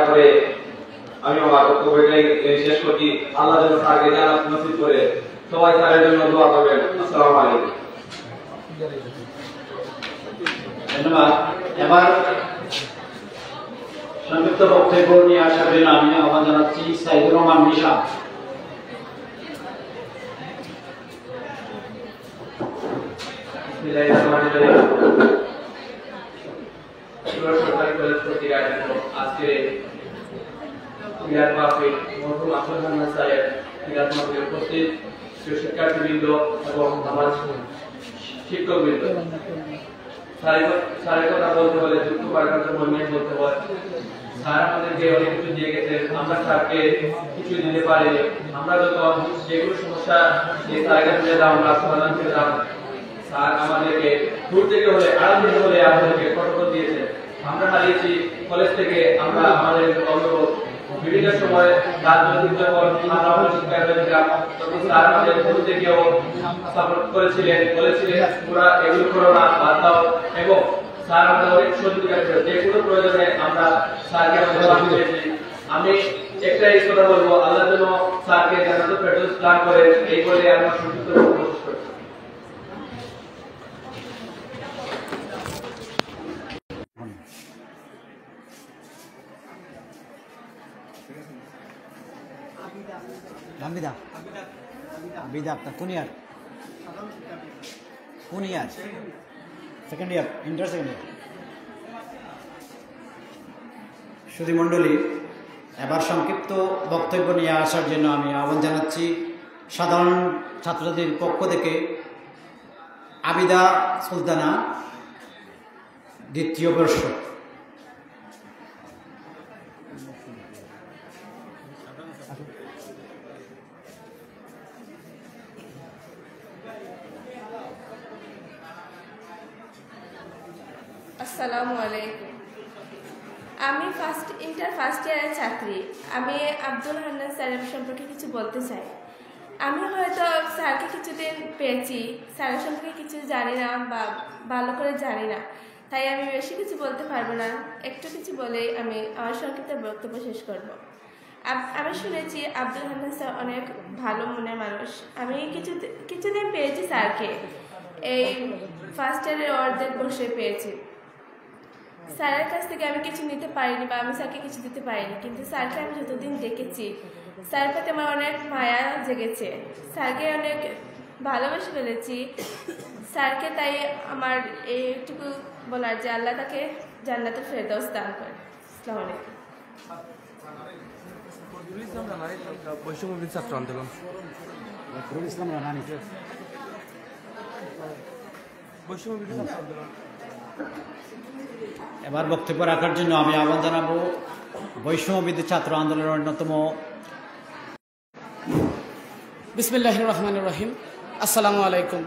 করে আমি আমার বক্তব্যটাই শেষ করছি। আল্লাহ যেন তাকে জান্নাত নসিব করে। সবাই তার জন্য দোয়া করবেন। আসসালামু আলাইকুম। ধন্যবাদ। এবার সংক্ষিপ্ত বক্তব্য নিয়ে আসার জন্য আমি আহ্বান জানাচ্ছি সাইদুর রহমান মিশা। সরকারি কলেজ কর্তৃক আয়োজিত আজকে উপস্থিত শিক্ষার্থীবৃন্দ এবং আমার শিক্ষকবৃন্দ, স্যারের কথা বলতে হলে দুঃখ পাঠানোর মন নিয়ে বলতে হয়। স্যার আমাদেরকে অনেক কিছু দিয়ে গেছেন, আমরা স্যারকে কিছু দিতে পারিনি। আমরা যখন যেগুলো সমস্যা এই স্যারের কাছে আমরা সমাধান পেলাম, স্যার আমাদেরকে দূর থেকে হলে আড়াল থেকে হলে আমাদেরকে কটক দিয়েছে। আমরা হারিয়েছি কলেজ থেকে, আমরা আমাদের অভিভাবক বিভিন্ন সময় রাজনৈতিক যখন আমরা শিক্ষা হয়েছিলাম তখন স্যার আমাদের শুরু থেকেও সাপোর্ট করেছিলেন, বলেছিলেন তোমরা এগুলো করো না, বাদ দাও। এবং স্যার আমাদের অনেক সহযোগিতা করেছেন, যে কোনো প্রয়োজনে আমরা স্যারকে ধন্যবাদ দিয়েছি। আমি একটাই কথা বলবো, আল্লাহ যেন স্যারকে জান্নাতুল ফেরদৌস দান করেন, এই বলে আমরা সংক্ষিপ্ত বক্তব্য শেষ করছি। Second year, inter second year. সুধী মণ্ডলী, এবার সংক্ষিপ্ত বক্তব্য নিয়ে আসার জন্য আমি আহ্বান জানাচ্ছি সাধারণ ছাত্রদের পক্ষ থেকে আবিদা সুলতানা, দ্বিতীয় বর্ষ। আসসালামু আলাইকুম। আমি ইন্টার ফার্স্ট ইয়ারের ছাত্রী। আমি আব্দুল হান্নান স্যারের সম্পর্কে কিছু বলতে চাই। আমি হয়তো স্যারকে কিছুদিন পেয়েছি, স্যারের সম্পর্কে কিছু জানি না বা ভালো করে জানি না, তাই আমি বেশি কিছু বলতে পারবো না। একটু কিছু বলেই আমি আমার সংক্ষিপ্ত বক্তব্য শেষ করব। আমি শুনেছি আব্দুল হান্নান স্যার অনেক ভালো মনের মানুষ। আমি কিছুদিন পেয়েছি স্যারকে, এই ফার্স্ট ইয়ারের অর্ধেক বসে পেয়েছি। স্যারের কাছ থেকে আমি কিছু নিতে পারিনি বা আমি স্যারকে কিছু দিতে পারিনি, কিন্তু স্যারকে আমি যতদিন দেখেছি স্যারের প্রতি আমার অনেক মায়া জেগেছে, স্যারকে অনেক ভালোবেসে ফেলেছি স্যারকে। তাই আমার এইটুকু বলার যে আল্লাহ তাকে জান্নাতুল ফেরদৌস দান করে। আসসালামু আলাইকুম। বৈষম্যবিরোধী ছাত্র আন্দোলন এবার বক্তব্য রাখার জন্য আমি আহ্বান জানাবো বৈষম্যবিরোধী ছাত্র আন্দোলনের অন্যতম। বিসমিল্লাহির রহমানির রহিম। আসসালামু আলাইকুম।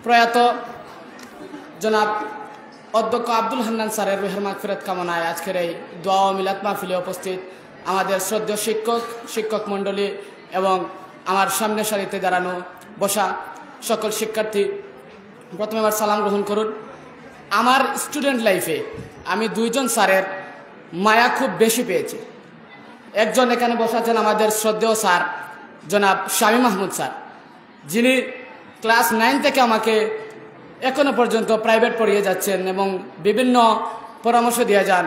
প্রয়াত জনাব অধ্যক্ষ আব্দুল হান্নান স্যারের রুহের মাগফিরাত কামনায় আজকের এই দোয়া ও মিলাদ মাহফিলে উপস্থিত আমাদের শ্রদ্ধেয় শিক্ষক মণ্ডলী এবং আমার সামনের সারিতে দাঁড়ানো বসা সকল শিক্ষার্থী, প্রথমে আমার সালাম গ্রহণ করুন। আমার স্টুডেন্ট লাইফে আমি দুইজন স্যারের মায়া খুব বেশি পেয়েছি। একজন এখানে বসে আছেন আমাদের শ্রদ্ধেয় স্যার জনাব শামীম মাহমুদ স্যার, যিনি ক্লাস 9 থেকে আমাকে এখনো পর্যন্ত প্রাইভেট পড়িয়ে যাচ্ছেন এবং বিভিন্ন পরামর্শ দিয়ে যান।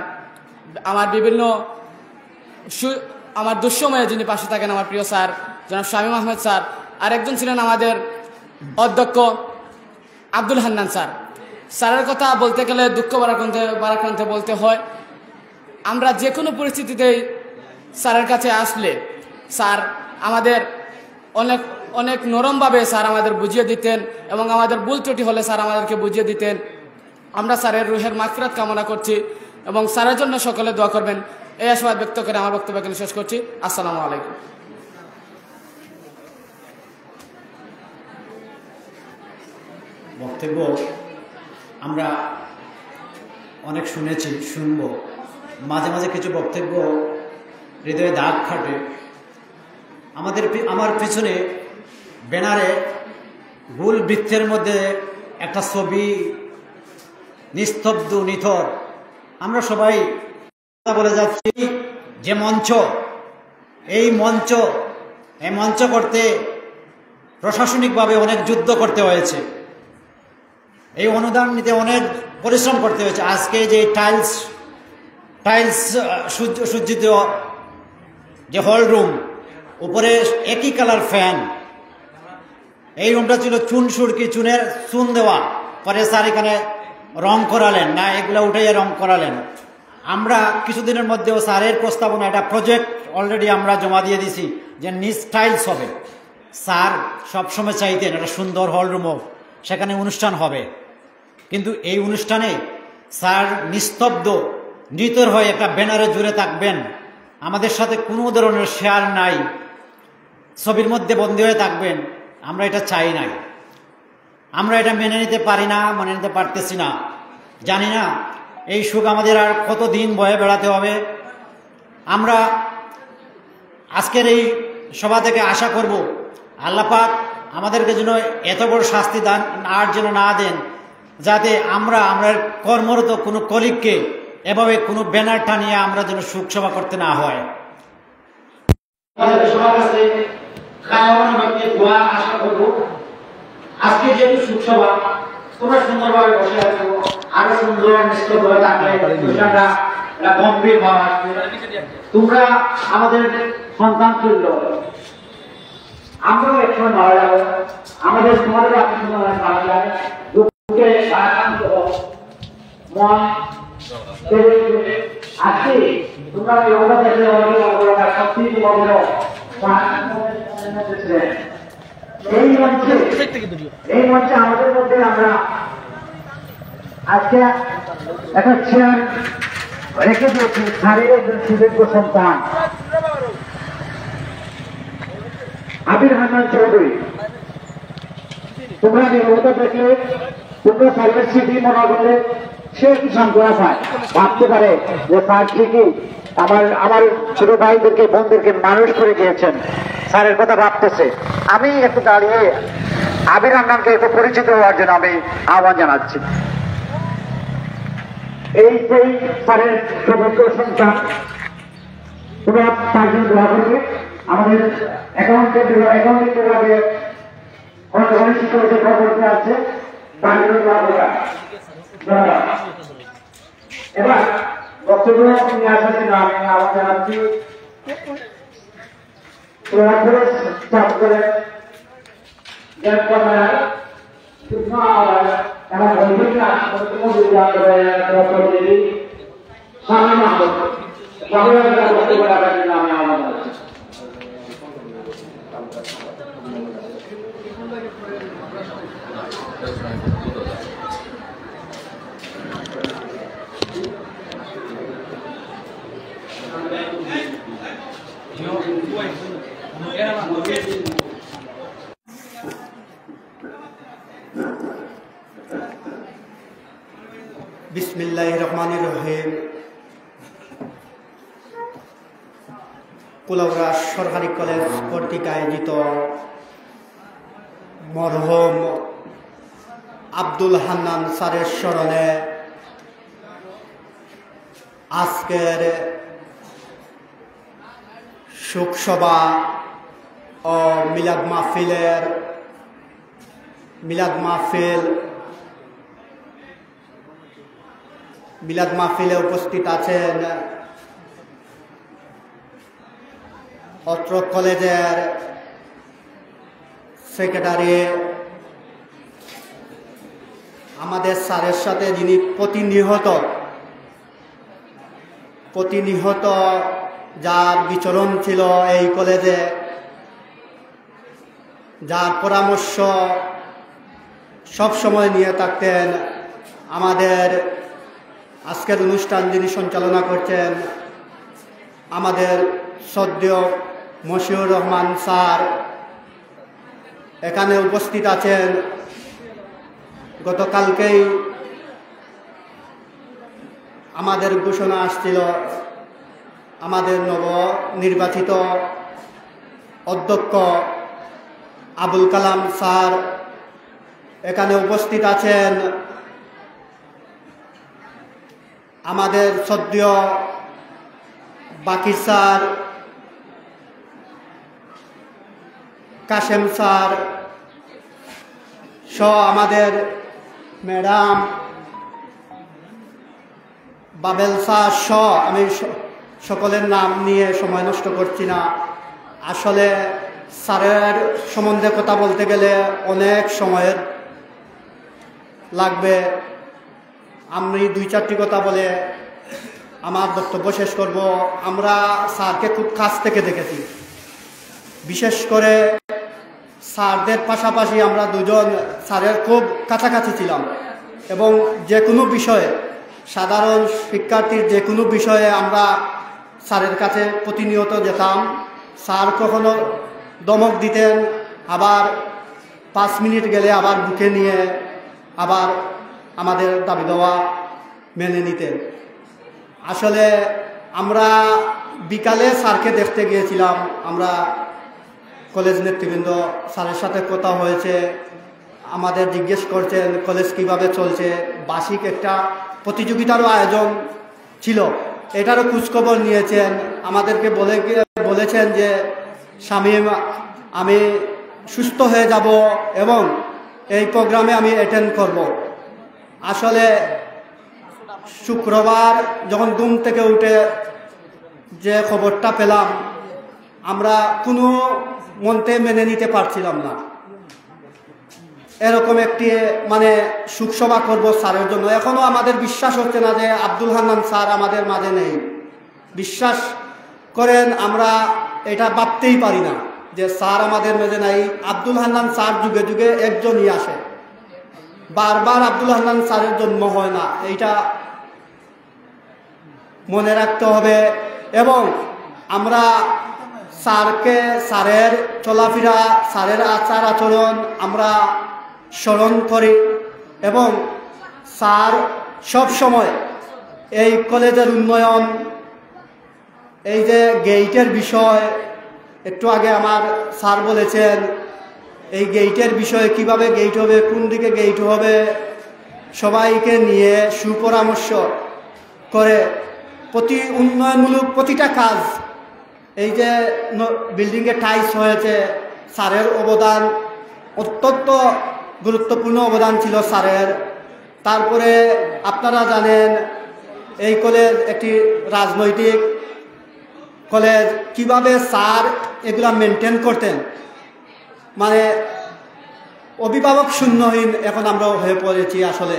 আমার দুঃসময়ে যিনি পাশে থাকেন আমার প্রিয় স্যার জনাব শামীম আহমেদ স্যার। আর একজন ছিলেন আমাদের অধ্যক্ষ আব্দুল হান্নান স্যার। স্যারের কথা বলতে গেলে দুঃখ ভারাক্রান্তে বলতে হয়। আমরা যে কোনো পরিস্থিতিতেই স্যারের কাছে আসলে স্যার আমাদের অনেক অনেক নরমভাবে স্যার আমাদের বুঝিয়ে দিতেন এবং আমাদের ভুল ত্রুটি হলে স্যার আমাদেরকে বুঝিয়ে দিতেন। আমরা স্যারের রুহের মাগফিরাত কামনা করছি এবং স্যারের জন্য সকলে দোয়া করবেন। এই আশীর্বাদ ব্যক্ত করে আমার বক্তব্য এখানে শেষ করছি। আসসালামু আলাইকুম। বক্তব্য আমরা অনেক শুনেছি, শুনব, মাঝে মাঝে কিছু বক্তব্য হৃদয়ে দাগ খাটে। আমার পিছনে ব্যানারে গোল বৃত্তের মধ্যে একটা ছবি, নিস্তব্ধ নিথর। আমরা সবাই বলে যাচ্ছি যে এই মঞ্চ করতে প্রশাসনিকভাবে অনেক যুদ্ধ করতে হয়েছে, এই অনুদান নিতে অনেক পরিশ্রম করতে হয়েছে। আজকে যে টাইলস সজ্জিত যে হল রুম, উপরে একই কালার ফ্যান, এই রুমটা ছিল চুন দেওয়া, পরে স্যার এখানে রং করালেন না, এগুলো উঠাইয়া রং করালেন। আমরা কিছুদিনের মধ্যেও স্যারের প্রস্তাবনা, একটা প্রজেক্ট অলরেডি আমরা জমা দিয়ে দিছি যে নিজ টাইলস হবে। স্যার সবসময় চাইতেন একটা সুন্দর হল রুম হোক, সেখানে অনুষ্ঠান হবে, কিন্তু এই অনুষ্ঠানে স্যার নিস্তব্ধ নিতর হয়ে একটা ব্যানারে জুড়ে থাকবেন, আমাদের সাথে কোনো ধরনের শেয়ার নাই, ছবির মধ্যে বন্দী হয়ে থাকবেন। আমরা এটা চাই নাই, আমরা এটা মেনে নিতে পারি না, মেনে নিতে পারতেছি না। জানি না এই সুখ আমাদের আর কতদিন বয়ে বেড়াতে হবে। আমরা আজকের এই সভা থেকে আশা করব আল্লাহ পাক আমাদেরকে যেন এত বড় শাস্তি দান আর যেন না দেন, যাতে আমরা কর্মরত কোনো কলিগকে এভাবে কোনো ব্যানার টানিয়ে আমরা যেন সুখ সভা করতে না হয়। আশা করব আজকে যেহেতু সুখ সভা, তোমরা সুন্দরভাবে বসে আছো, আরো সুন্দর নিশ্চিতভাবে থাকলে অনুষ্ঠানটা গম্ভীর ভাবে, তোমরা আমাদের সন্তান তুল্য, আমরাও একসময় মারা যাবো, আমাদের তোমাদের মারা যায়, দুঃখে আক্রান্ত মন আজকে তোমরা যোগদা দেখলে সত্যি তোমাদের এই মঞ্চে আমাদের মধ্যে আমরা আজকে একটা চেয়ার রেখে দিয়েছি স্যারের একজন সুযোগ্য সন্তান আবির হান্নান চৌধুরী। তোমরা নিরবতা দেখলে তোমরা স্যারের স্মৃতি মনে করলে সে কি সান্ত্বনা পায়, ভাবতে পারে যে স্যার ঠিকই আমার ছোট ভাইদেরকে বোনদেরকে মানুষ করে গিয়েছেন, স্যারের কথা ভাবতেছে। আমি একটু দাঁড়িয়ে আবির হান্নানকে একটু পরিচিত হওয়ার জন্য আমি আহ্বান জানাচ্ছি। এই সেই স্যারের সদস্য সন্তান, তোমরা তার জন্য দোয়া করবে। আমাদের অ্যাকাউন্টিং বিভাগে অনেক শিক্ষক যে কর্মকর্তা আছে তার জন্য দোয়া করবে। এবার বক্তব্য নিয়ে আসার জন্য আমি আহ্বান জানাচ্ছি বিসমিল্লাহির রহমানির রহিম। কুলাউড়া সরকারি কলেজ কর্তৃক আয়োজিত মরহুম আব্দুল হান্নান স্যারের স্মরণে আজকের শোকসভা ও মিলাদ মাহফিলে উপস্থিত আছেন অত্র কলেজের সেক্রেটারি, আমাদের স্যারের সাথে যিনি প্রতিনিহত যার বিচরণ ছিল এই কলেজে, যার পরামর্শ সব সময় নিয়ে থাকতেন, আমাদের আজকের অনুষ্ঠান যিনি সঞ্চালনা করছেন আমাদের শ্রদ্ধেয় মশিউর রহমান স্যার এখানে উপস্থিত আছেন। গতকালকেই আমাদের ঘোষণা আসছিল আমাদের নবনির্বাচিত অধ্যক্ষ আবুল কালাম স্যার এখানে উপস্থিত আছেন। আমাদের শ্রদ্ধেয় বাকির স্যার, কাশেম স্যার সহ আমাদের ম্যাডাম, বাবেল স্যার সহ, আমি সকলের নাম নিয়ে সময় নষ্ট করছি না। আসলে স্যারের সম্বন্ধে কথা বলতে গেলে অনেক সময়ের লাগবে। আমি 2-4টি কথা বলে আমার বক্তব্য শেষ করব। আমরা স্যারকে খুব কাছ থেকে দেখেছি, বিশেষ করে স্যারদের পাশাপাশি আমরা দুজন স্যারের খুব কাছাকাছি ছিলাম এবং যে কোনো বিষয়ে, সাধারণ শিক্ষার্থীর যে কোনো বিষয়ে আমরা স্যারের কাছে প্রতিনিয়ত যেতাম। স্যার কখনো দমক দিতেন, আবার 5 মিনিট গেলে আবার বুকে নিয়ে আবার আমাদের দাবি দেওয়া মেনে নিতেন। আসলে আমরা বিকালে স্যারকে দেখতে গিয়েছিলাম। আমরা কলেজ নেতৃবৃন্দ স্যারের সাথে কথা হয়েছে, আমাদের জিজ্ঞেস করছেন কলেজ কিভাবে চলছে। বার্ষিক একটা প্রতিযোগিতারও আয়োজন ছিল, এটারও খোঁজখবর নিয়েছেন। আমাদেরকে বলেছেন যে শামীম, আমি সুস্থ হয়ে যাব এবং এই প্রোগ্রামে আমি অ্যাটেন্ড করব। আসলে শুক্রবার যখন ঘুম থেকে উঠে যে খবরটা পেলাম, আমরা কোনো মনতে মেনে নিতে পারছিলাম না। এরকম একটি শোকসভা করব স্যারের জন্য। এখনো আমাদের বিশ্বাস হচ্ছে না যে আব্দুল হান্নান স্যার আমাদের মাঝে নেই। বিশ্বাস করেন, আমরা এটা ভাবতেই পারি না যে স্যার আমাদের মাঝে নাই। আব্দুল হান্নান স্যার যুগে যুগে একজনই আসে, বারবার আব্দুল হান্নান স্যারের জন্ম হয় না, এইটা মনে রাখতে হবে। এবং আমরা স্যারকে, স্যারের চলাফেরা, স্যারের আচার আচরণ আমরা স্মরণ করি এবং স্যার সব সময় এই কলেজের উন্নয়ন, এই যে গেইটের বিষয়, একটু আগে আমার স্যার বলেছেন এই গেইটের বিষয়ে, কিভাবে গেইট হবে, কোন দিকে গেইট হবে, সবাইকে নিয়ে সুপরামর্শ করে প্রতি উন্নয়নমূলক প্রতিটা কাজ, এই যে বিল্ডিংয়ে টাইলস হয়েছে, স্যারের অবদান অত্যন্ত গুরুত্বপূর্ণ অবদান ছিল স্যারের। তারপরে আপনারা জানেন এই কলেজ একটি রাজনৈতিক কলেজ, কিভাবে স্যার এগুলা মেনটেন করতেন, অভিভাবক শূন্যহীন এখন আমরা হয়ে পড়েছি আসলে।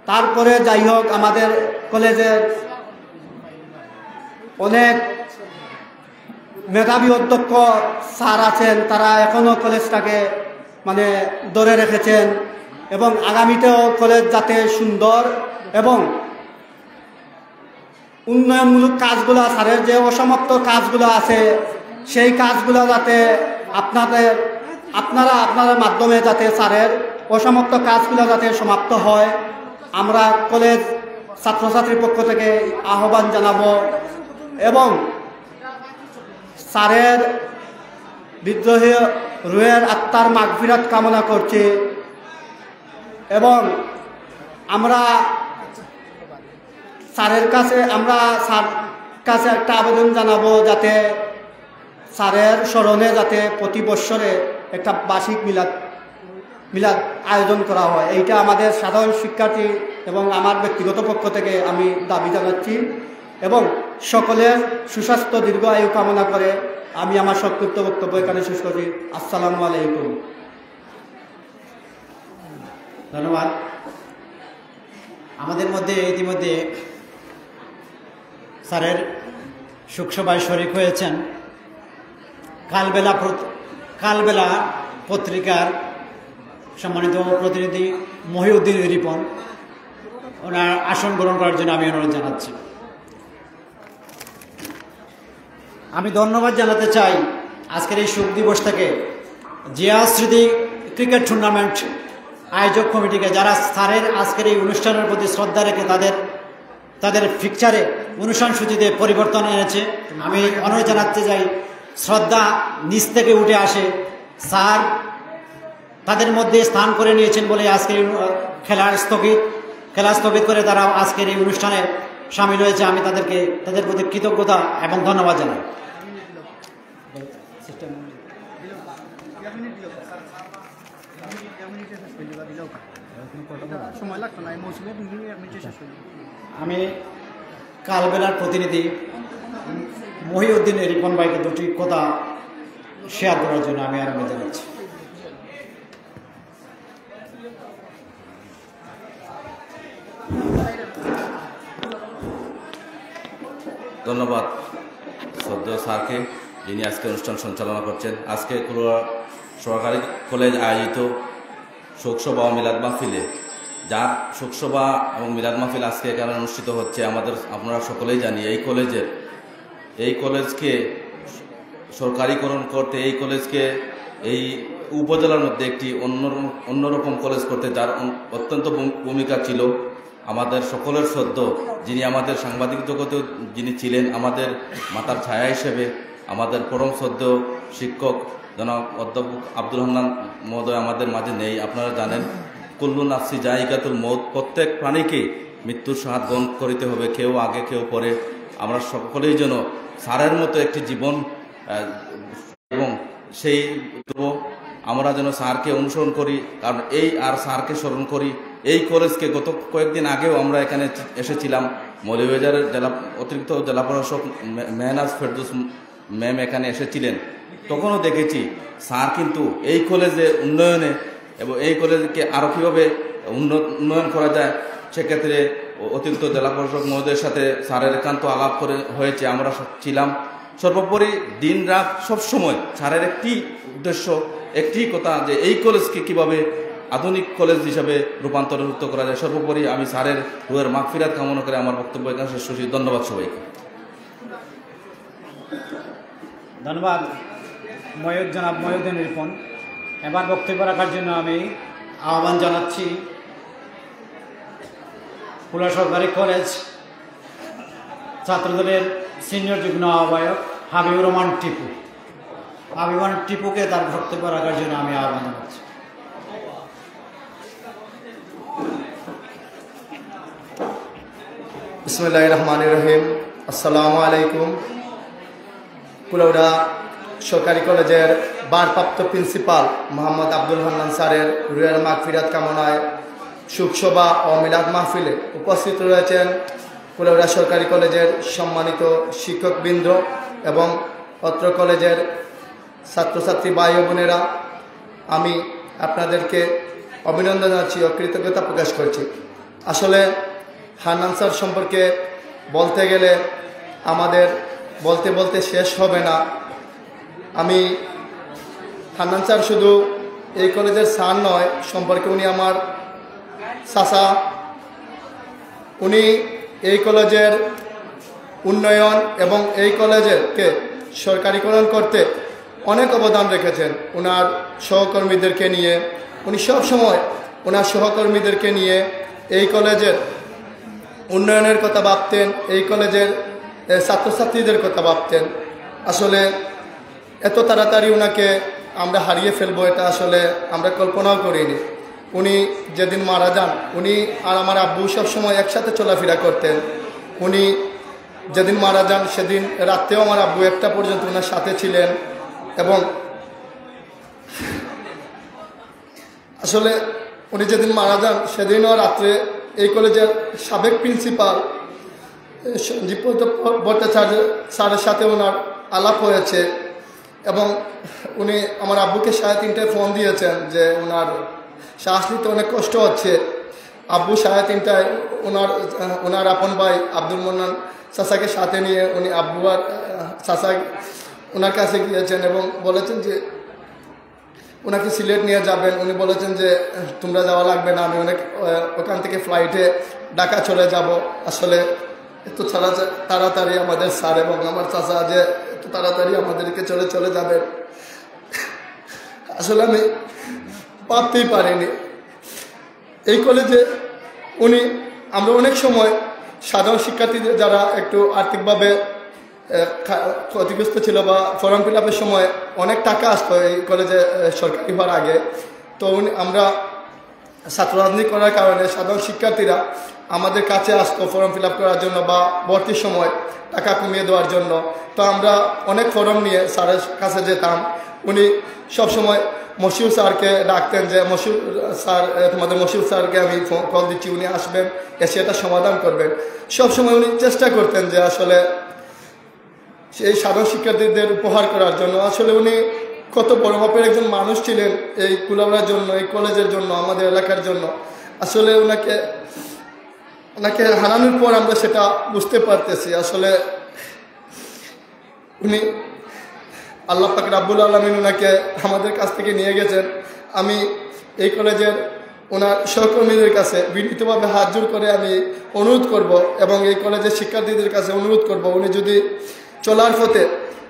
তারপরে যাই হোক, আমাদের কলেজের অনেক মেধাবী অধ্যক্ষ স্যার আছেন, তারা এখনও কলেজটাকে ধরে রেখেছেন এবং আগামীতেও কলেজ যাতে সুন্দর এবং উন্নয়নমূলক কাজগুলো, স্যারের যে অসমাপ্ত কাজগুলো আছে সেই কাজগুলো যাতে আপনারা মাধ্যমে যাতে স্যারের অসমাপ্ত কাজগুলো যাতে সমাপ্ত হয়, আমরা কলেজ ছাত্রছাত্রীর পক্ষ থেকে আহ্বান জানাবো এবং স্যারের বিদ্রোহী রুহের আত্মার মাগফিরাত কামনা করছি। এবং আমরা স্যারের কাছে একটা আবেদন জানাবো যাতে স্যারের স্মরণে যাতে প্রতি বৎসরে একটা বার্ষিক মিলাদ আয়োজন করা হয়। এইটা আমাদের সাধারণ শিক্ষার্থী এবং আমার ব্যক্তিগত পক্ষ থেকে আমি দাবি জানাচ্ছি এবং সকলের সুস্বাস্থ্য দীর্ঘ আয়ু কামনা করে আমি আমার সংক্ষিপ্ত বক্তব্য এখানে শেষ করি। আসসালামু আলাইকুম। ধন্যবাদ। আমাদের মধ্যে ইতিমধ্যে স্যারের শোকসভায় শরিক হয়েছেন কালবেলা পত্রিকার সম্মানিত প্রতিনিধি মহিউদ্দিন রিপন। ওনার আসন গ্রহণ করার জন্য আমি অনুরোধ জানাচ্ছি। আমি ধন্যবাদ জানাতে চাই আজকের এই শোক দিবস থেকে জিয়া স্মৃতি ক্রিকেট টুর্নামেন্ট আয়োজক কমিটিকে, যারা স্যারের আজকের এই অনুষ্ঠানের প্রতি শ্রদ্ধা রেখে তাদের ফিকচারে অনুষ্ঠান সূচিতে পরিবর্তন এনেছে। আমি অনুরোধ জানাতে চাই, শ্রদ্ধা নিচ থেকে উঠে আসে। স্যার তাদের মধ্যে স্থান করে নিয়েছেন বলে আজকের খেলা স্থগিত করে তারা আজকের এই অনুষ্ঠানে সামিল হয়েছে, আমি তাদের প্রতি কৃতজ্ঞতা এবং ধন্যবাদ জানাই। আমি কালবেলার প্রতিনিধি মহিউদ্দিন রিপন ভাইকে দুটি কথা শেয়ার করার জন্য আমি আরম্ভ জানাচ্ছি। ধন্যবাদ শ্রদ্ধেয় স্যারকে, যিনি আজকে অনুষ্ঠান সঞ্চালনা করছেন। আজকে কুড়ুয়া সরকারি কলেজ আয়োজিত শোকসভা ও মিলাদ মাহফিলে, যার শোকসভা এবং মিলাদ মাহফিল আজকে এখানে অনুষ্ঠিত হচ্ছে, আপনারা সকলেই জানি এই কলেজকে সরকারিকরণ করতে, এই কলেজকে এই উপজেলার মধ্যে একটি অন্যরকম কলেজ করতে যার অত্যন্ত ভূমিকা ছিল আমাদের সকলের শ্রদ্ধ, যিনি আমাদের সাংবাদিক জগতেও যিনি ছিলেন, আমাদের মাতার ছায়া হিসেবে আমাদের পরম শ্রদ্ধ শিক্ষক জনাব অধ্যাপক আব্দুল হান্নান মহোদয় আমাদের মাঝে নেই। আপনারা জানেন, কুল্লু নাফসি জায়গাতুল মৌত, প্রত্যেক প্রাণীকে মৃত্যুর স্বাদ গ্রহণ করিতে হবে, কেউ আগে কেউ পরে। আমরা সকলেই যেন স্যারের মতো একটি জীবন এবং সেই আমরা যেন স্যারকে অনুসরণ করি, কারণ স্যারকে স্মরণ করি। এই কলেজকে গত কয়েকদিন আগেও আমরা এখানে এসেছিলাম, মৌলভীবাজারের অতিরিক্ত জেলা প্রশাসক মেহনাজ ফেরদৌস ম্যাম এখানে এসেছিলেন, তখনও দেখেছি স্যার কিন্তু এই কলেজের উন্নয়নে এবং এই কলেজকে আরও কীভাবে উন্নয়ন করা যায় সেক্ষেত্রে অতিরিক্ত জেলা প্রশাসক মহোদয়ের সাথে স্যারের একান্ত আলাপ হয়েছে, আমরা ছিলাম। সর্বোপরি দিন রাত সবসময় স্যারের একটি উদ্দেশ্য, একটি কথা, যে এই কলেজকে কিভাবে আধুনিক কলেজ হিসাবে রূপান্তরিত করা যায়। সর্বোপরি আমি স্যারের রুহের মাগফিরাত কামনা করে আমার বক্তব্য এখানে শেষ করছি। ধন্যবাদ সবাইকে। ধন্যবাদ জনাব মহিউদ্দিন রিপন। এবার বক্তব্য রাখার জন্য আমি আহ্বান জানাচ্ছি কুড়ুয়া সরকারি কলেজ ছাত্রদলের সিনিয়র যুগ্ম আহ্বায়ক হাবিবুর রহমান টিপুকে তার বক্তব্য রাখার জন্য আমি আহ্বান জানাচ্ছি। বিসমিল্লাহির রহমানির রহিম। আসসালামু আলাইকুম। কুলাউড়া সরকারি কলেজের ভারপ্রাপ্ত প্রিন্সিপাল মোহাম্মদ আব্দুল হান্নান স্যারের রুহের মাগফিরাত কামনায় শোকসভা ও মিলাদ মাহফিলে উপস্থিত রয়েছেন কুলাউড়া সরকারি কলেজের সম্মানিত শিক্ষকবৃন্দ এবং অত্র কলেজের ছাত্রছাত্রী ভাই ও বোনেরা। আমি আপনাদেরকে অভিনন্দন জানাচ্ছি ও কৃতজ্ঞতা প্রকাশ করছি। আসলে হান্নান স্যার সম্পর্কে বলতে গেলে আমাদের বলতে বলতে শেষ হবে না। আমি হান্নান স্যার শুধু এই কলেজের স্যার নয়, সম্পর্কে উনি আমার চাচা। উনি এই কলেজের উন্নয়ন এবং এই কলেজকে সরকারিকরণ করতে অনেক অবদান রেখেছেন। ওনার সহকর্মীদেরকে নিয়ে উনি সবসময় ওনার সহকর্মীদেরকে নিয়ে এই কলেজের উন্নয়নের কথা ভাবতেন, এই কলেজের ছাত্রছাত্রীদের কথা ভাবতেন। আসলে এত তাড়াতাড়ি ওনাকে আমরা হারিয়ে ফেলবো এটা আসলে আমরা কল্পনাও করিনি। উনি যেদিন মারা যান, উনি আর আমার আব্বু সবসময় একসাথে চলাফেরা করতেন। উনি যেদিন মারা যান সেদিন রাত্রেও আমার আব্বু 1টা পর্যন্ত ওনার সাথে ছিলেন। এবং আসলে উনি যেদিন মারা যান সেদিনও রাত্রে এই কলেজের সাবেক প্রিন্সিপাল সঞ্জীব ভট্টাচার্য স্যারের সাথে ওনার আলাপ হয়েছে এবং উনি আমার আব্বুকে 3:30টায় ফোন দিয়েছেন যে ওনার শ্বাস নিতে অনেক কষ্ট হচ্ছে। আব্বু 3:30টায় ওনার আপন ভাই আব্দুল মন্নান চাচাকে সাথে নিয়ে উনি আব্বু আর চাচা ওনার কাছে গিয়েছেন এবং বলেছেন যে ওনাকে সিলেট নিয়ে যাবেন। উনি বলেছেন যে তোমরা যাওয়া লাগবে না, আমি ওখান থেকে ফ্লাইটে ঢাকা চলে যাব। আসলে এত তাড়াতাড়ি আমাদের স্যার এবং আমার চাচা যে এত তাড়াতাড়ি আমাদেরকে চলে যাবেন, আসলে আমি ভাবতেই পারিনি। এই কলেজে আমরা অনেক সময় সাধারণ শিক্ষার্থীদের যারা একটু আর্থিকভাবে ক্ষতিগ্রস্ত ছিল বা ফর্ম ফিল আপের সময় অনেক টাকা আসতো এই কলেজে সরকারি হওয়ার আগে, তো আমরা ছাত্র রাজনীতি করার কারণে সাধারণ শিক্ষার্থীরা আমাদের কাছে আসতো ফর্ম ফিল আপ করার জন্য বা ভর্তির সময় টাকা কমিয়ে দেওয়ার জন্য। তো আমরা অনেক ফর্ম নিয়ে স্যারের কাছে যেতাম। উনি সবসময় মশিউর স্যারকে ডাকতেন যে মশিউর স্যার, তোমাদের মশিউর স্যারকে আমি কল দিচ্ছি, উনি আসবেন, এসে এটা সমাধান করবেন। সবসময় উনি চেষ্টা করতেন যে আসলে সেই সাধারণ শিক্ষার্থীদের উপহার করার জন্য। আসলে উনি কত বড় মাপের একজন মানুষ ছিলেন এই কুলাউড়ার জন্য, এই কলেজের জন্য, আমাদের এলাকার জন্য। আসলে ওনাকে হারানোর পর আমরা সেটা বুঝতে পারতেছি। আসলে উনি আল্লাহ পাক রাব্বুল আলামিন ওনাকে আমাদের কাছ থেকে নিয়ে গেছেন। আমি এই কলেজের ওনার সহকর্মীদের কাছে বিনীতভাবে হাত জোড় করে আমি অনুরোধ করব এবং এই কলেজের শিক্ষার্থীদের কাছে অনুরোধ করব, উনি যদি চলার পথে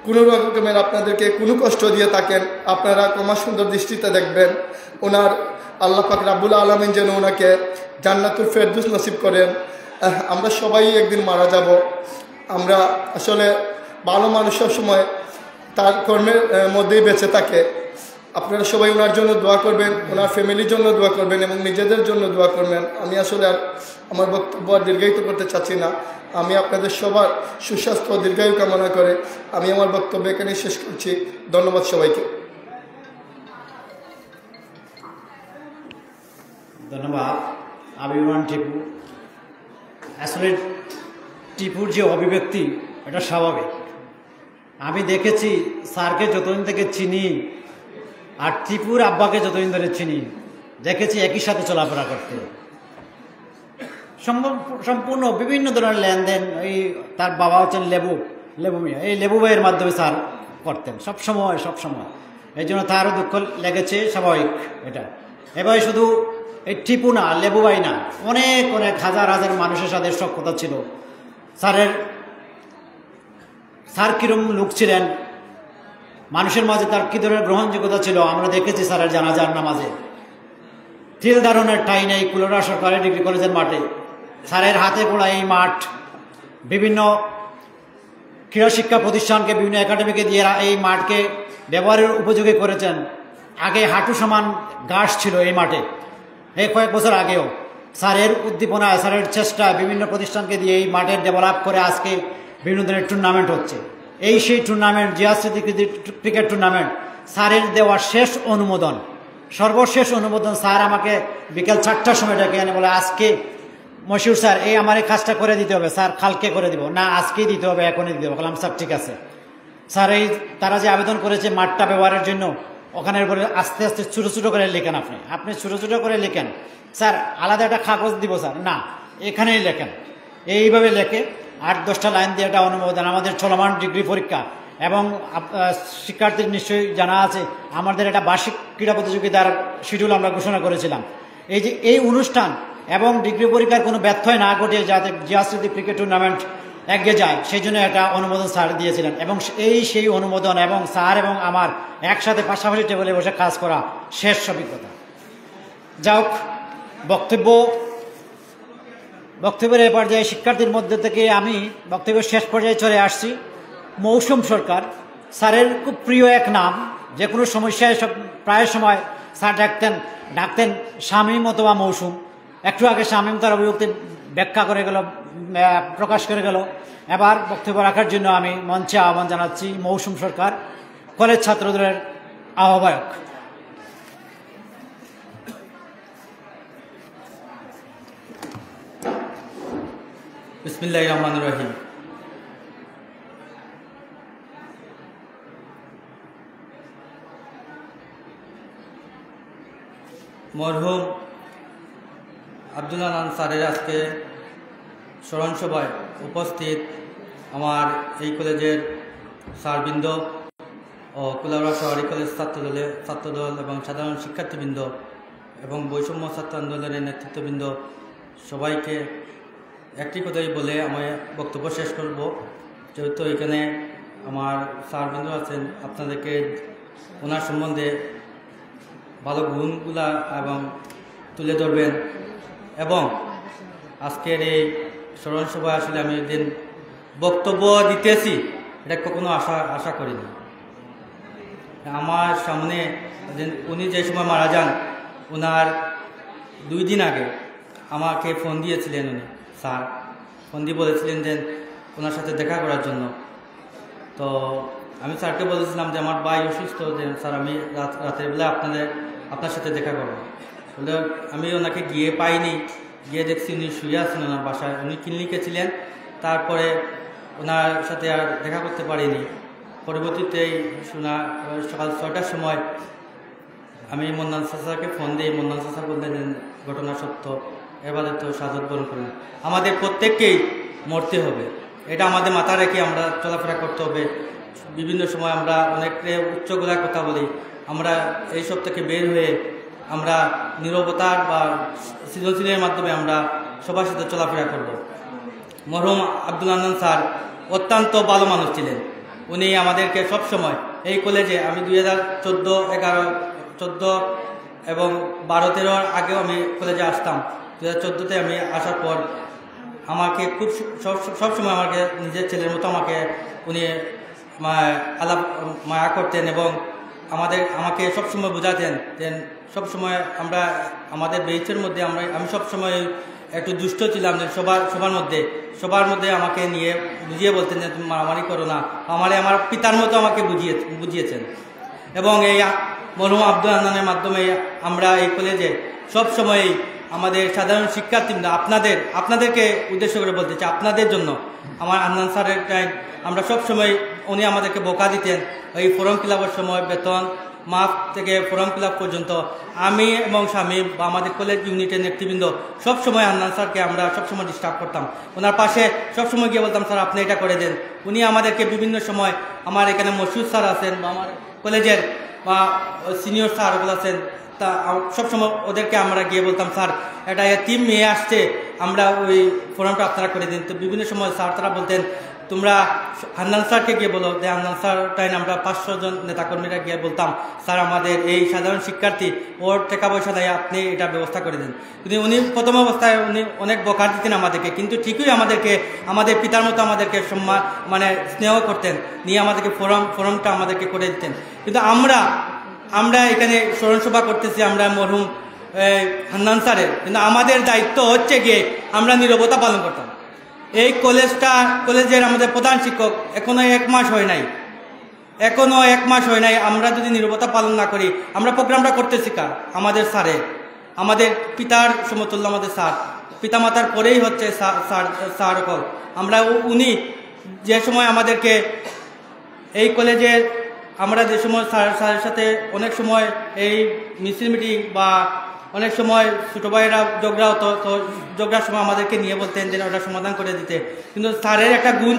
কোনো রকমের আপনাদেরকে কোনো কষ্ট দিয়ে থাকেন, আপনারা ক্ষমা সুন্দর দৃষ্টিতে দেখবেন। ওনার আল্লাহ পাক রাব্বুল আলামিন যেন ওনাকে জান্নাতুল ফেরদৌস নসিব করেন। আমরা সবাই একদিন মারা যাব। আমরা আসলে ভালো মানুষ সবসময় তার কর্মের মধ্যেই বেঁচে থাকে। আপনারা সবাই ওনার জন্য দোয়া করবেন, ওনার ফ্যামিলির জন্য দোয়া করবেন এবং নিজেদের জন্য দোয়া করবেন। আমি আসলে আর আমার বক্তব্য আর দীর্ঘায়িত করতে চাচ্ছি না। আমি আপনাদের সবার সুস্বাস্থ্য দীর্ঘায়ু কামনা করে আমি আমার বক্তব্য এখানে শেষ করছি। ধন্যবাদ সবাইকে। ধন্যবাদ আবিমান টিপু। আসলে টিপুর যে অভিব্যক্তি এটা স্বাভাবিক। আমি দেখেছি স্যারকে যতদিন থেকে চিনি আর টিপুর আব্বাকে যতদিন ধরে চিনি, দেখেছি একই সাথে চলাফেরা করতে, সম্পূর্ণ বিভিন্ন ধরনের লেনদেন। এই তার বাবা হচ্ছেন লেবু মিয়া, এই লেবু ভাইয়ের মাধ্যমে স্যার করতেন সবসময়। এই জন্য তারও দুঃখ লেগেছে, স্বাভাবিক এটা। এবার শুধু এই টিপু না, লেবু ভাই না, অনেক হাজার হাজার মানুষের সাথে সখ্যতা ছিল স্যারের। স্যার কিরম লোক ছিলেন, মানুষের মাঝে তার কী ধরনের গ্রহণযোগ্যতা ছিল আমরা দেখেছি স্যারের জানাজার নামাজে। তিল ধারণের ঠাঁই নেই কুলাউড়া সরকারি ডিগ্রি কলেজের মাঠে। স্যারের হাতে পড়া এই মাঠ বিভিন্ন ক্রীড়া শিক্ষা প্রতিষ্ঠানকে, বিভিন্ন একাডেমিকে দিয়ে এই মাঠকে ব্যবহারের উপযোগী করেছেন। আগে হাঁটু সমান ঘাস ছিল এই মাঠে, এই কয়েক বছর আগেও স্যারের উদ্দীপনায়, স্যারের চেষ্টায় বিভিন্ন প্রতিষ্ঠানকে দিয়ে এই মাঠের ডেভেলপ করে আজকে বিভিন্ন ধরনের টুর্নামেন্ট হচ্ছে। এই সেই টুর্নামেন্ট, জিয়া স্মৃতি ক্রিকেট টুর্নামেন্ট, স্যারের দেওয়া শেষ অনুমোদন, সর্বশেষ অনুমোদন। স্যার আমাকে বিকেল 4টার সময় ডেকে এনে বলে, আজকে মশিউর স্যার এই আমার এই কাজটা করে দিতে হবে। স্যার কালকে করে দিব না, আজকেই দিতে হবে, এখনই দিতে হবে। বললাম স্যার ঠিক আছে। স্যার এই তারা যে আবেদন করেছে মাঠটা ব্যবহারের জন্য, ওখানে বলে আস্তে আস্তে ছোটো ছোটো করে লেখেন, আপনি ছোটো ছোটো করে লেখেন। স্যার আলাদা একটা কাগজ দিব স্যার, না এখানেই লেখেন। এইভাবে লেখে 8-10টা লাইন দিয়ে একটা অনুমোদন। আমাদের চলমান ডিগ্রি পরীক্ষা এবং শিক্ষার্থীর নিশ্চয়ই জানা আছে আমাদের একটা বার্ষিক ক্রীড়া প্রতিযোগিতার শিডিউল আমরা ঘোষণা করেছিলাম। এই যে এই অনুষ্ঠান এবং ডিগ্রি পরীক্ষার কোনো ব্যত্যয় না ঘটে যাতে জিয়া স্মৃতি ক্রিকেট টুর্নামেন্ট এগিয়ে যায়, সেই জন্য একটা অনুমোদন স্যার দিয়েছিলেন। এবং সেই অনুমোদন এবং স্যার এবং আমার একসাথে পাশাপাশি টেবিলে বসে কাজ করা শেষ অভিজ্ঞতা। যাই হোক, বক্তব্যের এ পর্যায়ে শিক্ষার্থীর মধ্যে থেকে আমি বক্তব্যের শেষ পর্যায়ে চলে আসছি। মৌসুম সরকার স্যারের খুব প্রিয় এক নাম। যে কোনো সমস্যায় প্রায় সময় স্যার ডাকতেন শামীম অথবা মৌসুম। একটু আগে শামীম তার অভিব্যক্তি ব্যাখ্যা করে গেল, প্রকাশ করে গেল। এবার বক্তব্য রাখার জন্য আমি মঞ্চে আহ্বান জানাচ্ছি মৌসুম সরকার, কলেজ ছাত্রদলের আহ্বায়ক। বিসমিল্লাহির রহমানির রহিম। মরহুম আব্দুল হান্নান স্যারের আজকে স্মরণ সভায় উপস্থিত আমার এই কলেজের স্যারবৃন্দ ও কুলাউড়া শহরী কলেজ ছাত্রদল এবং সাধারণ শিক্ষার্থীবৃন্দ এবং বৈষম্য ছাত্র আন্দোলনের নেতৃত্ববৃন্দ, সবাইকে একটি কথাই বলে আমি বক্তব্য শেষ করব। যেহেতু এখানে আমার স্যারবৃন্দ আছেন, আপনাদেরকে ওনার সম্বন্ধে ভালো গুণগুলা এবং তুলে ধরবেন। এবং আজকের এই স্মরণ সভায় আসলে আমি একদিন বক্তব্য দিতেছি এটা কখনো আশা করিনি। আমার সামনে উনি যে সময় মারা যান, ওনার 2 দিন আগে আমাকে ফোন দিয়েছিলেন উনি স্যার, ফোন দিয়ে বলেছিলেন যে ওনার সাথে দেখা করার জন্য। তো আমি স্যারকে বলেছিলাম যে আমার ভাই অসুস্থ, যে স্যার আমি রাতের বেলা আপনার সাথে দেখা করবো। বলে আমি ওনাকে গিয়ে পাইনি, গিয়ে দেখছি উনি শুয়ে আছেন ওনার বাসায়, উনি ক্লিনিকে ছিলেন। তারপরে ওনার সাথে আর দেখা করতে পারিনি। পরবর্তীতে সকাল 6টার সময় আমি মন্নান চাচাকে ফোন দিই। মন্নান চাচা বললেন ঘটনা সত্য, এবারে তো সাজত বরণ করেন। আমাদের প্রত্যেককেই মরতে হবে, এটা আমাদের মাথা রেখে আমরা চলাফেরা করতে হবে। বিভিন্ন সময় আমরা অনেকে উচ্চ গলায় কথা বলি, আমরা এইসব থেকে বের হয়ে আমরা নীরবতার বা সৃজনশীলের মাধ্যমে আমরা সবার সাথে চলাফেরা করব। মরহুম আব্দুল হান্নান স্যার অত্যন্ত ভালো মানুষ ছিলেন। উনি আমাদেরকে সবসময় এই কলেজে, আমি 2014, 11, 14 এবং 12-13 আগেও আমি কলেজে আসতাম। 2014-তে আমি আসার পর আমাকে খুব সবসময় আমাকে নিজের ছেলের মতো উনি আলাপ মায়া করতেন এবং আমাকে সবসময় বোঝাতেন যে সবসময় আমরা আমাদের বেঞ্চের মধ্যে আমি সবসময় একটু দুষ্ট ছিলাম, যে সবার মধ্যে আমাকে নিয়ে বুঝিয়ে বলতেন যে তুমি মারামারি করো না। আমার পিতার মতো আমাকে বুঝিয়েছেন। এবং এই মরহুম আব্দুল হান্নানের মাধ্যমে আমরা এই কলেজে সবসময় আমাদের সাধারণ শিক্ষার্থীরা আপনাদেরকে উদ্দেশ্য করে বলতে চাই, আপনাদের জন্য আমার হান্নান স্যারের টাইম আমরা সবসময় উনি আমাদেরকে বোকা দিতেন। এই ফর্ম ফিল আপের সময় বেতন মাফ থেকে ফর্ম ফিল আপ পর্যন্ত আমি এবং স্বামী বা আমাদের কলেজ ইউনিটের নেতৃবৃন্দ সবসময় হান্নান স্যারকে আমরা সবসময় ডিস্টার্ব করতাম। ওনার পাশে সবসময় গিয়ে বলতাম স্যার আপনি এটা করে দেন। উনি আমাদেরকে বিভিন্ন সময়, আমার এখানে মসুদ স্যার আছেন বা আমার কলেজের বা সিনিয়র স্যারগুলো আছেন, তা সবসময় ওদেরকে আমরা গিয়ে বলতাম স্যার এটা টিম মেয়ে আসছে, আমরা ওই ফর্মটা আপনারা করে দিন। তো বিভিন্ন সময় স্যার তারা বলতেন তোমরা হান্নান স্যারকে গিয়ে বলো। যে হান্নান স্যার তাই আমরা 500 জন নেতাকর্মীরা গিয়ে বলতাম স্যার আমাদের এই সাধারণ শিক্ষার্থী, ওর টাকা পয়সা দেয়, আপনি এটা ব্যবস্থা করে দিন। কিন্তু উনি প্রথম অবস্থায় উনি অনেক বকার দিতেন আমাদেরকে, কিন্তু ঠিকই আমাদের পিতার মতো আমাদেরকে সম্মান স্নেহ করতেন, নিয়ে আমাদেরকে ফর্মটা আমাদেরকে করে দিতেন। কিন্তু আমরা এখানে স্মরণসভা করতেছি আমরা মরহুম হান্নান স্যারের, কিন্তু আমাদের দায়িত্ব হচ্ছে গিয়ে আমরা নীরবতা পালন করতাম। এই কলেজের আমাদের প্রধান শিক্ষক এখনো 1 মাস হয় নাই, আমরা যদি নীরবতা পালন না করি, আমরা প্রোগ্রামটা করতেছি কার? আমাদের স্যারের, আমাদের পিতার সমতুল্য আমাদের স্যার, পিতামাতার পরেই হচ্ছে স্যার। আমরা উনি যে সময় আমাদেরকে এই কলেজের আমরা যে সময় স্যারের সাথে অনেক সময় এই মিছিল মিটিং বা অনেক সময় ছোটো ভাইয়েরা ঝগড়া হতো, তো ঝগড়ার সময় আমাদেরকে নিয়ে বলতেন যে ওটা সমাধান করে দিতে। কিন্তু স্যারের একটা গুণ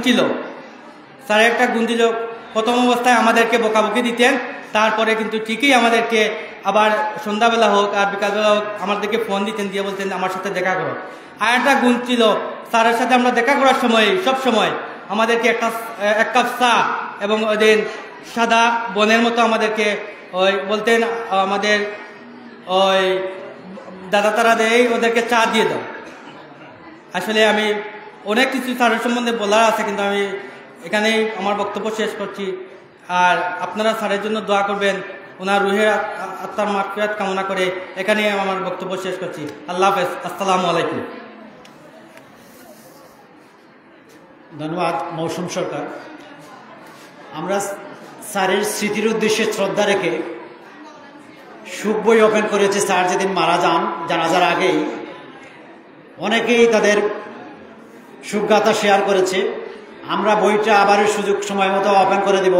ছিল, প্রথম অবস্থায় আমাদেরকে বকাবকি দিতেন, তারপরে কিন্তু ঠিকই আমাদেরকে আবার সন্ধ্যাবেলা হোক আর বিকালবেলা হোক আমাদেরকে ফোন দিতেন, দিয়ে বলতেন আমার সাথে দেখা করো। আর একটা গুণ ছিল, স্যারের সাথে আমরা দেখা করার সময় সবসময় আমাদেরকে এক কাপ চা এবং ওদের সাদা বনের মতো আমাদেরকে বলতেন আমাদের দাদা তারা দেয়, ওদেরকে চা দিয়ে দাও। আসলে আমি অনেক কিছু স্যারের সম্বন্ধে বলার আছে, কিন্তু আমি এখানেই আমার বক্তব্য শেষ করছি। আর আপনারা স্যারের জন্য দোয়া করবেন, ওনার রুহের আত্মার মাগফিরাত কামনা করে এখানেই আমার বক্তব্য শেষ করছি। আল্লাহ হাফেজ, আসসালামু আলাইকুম। ধন্যবাদ মৌসুম সরকার। আমরা স্যারের স্মৃতির উদ্দেশ্যে শ্রদ্ধা রেখে সুখ বই ওপেন করেছে। স্যার যেদিন মারা যান জানাজার আগেই অনেকেই তাদের সুখগাথা শেয়ার করেছে। আমরা বইটা আবার সুযোগ সময় মতো ওপেন করে দেব।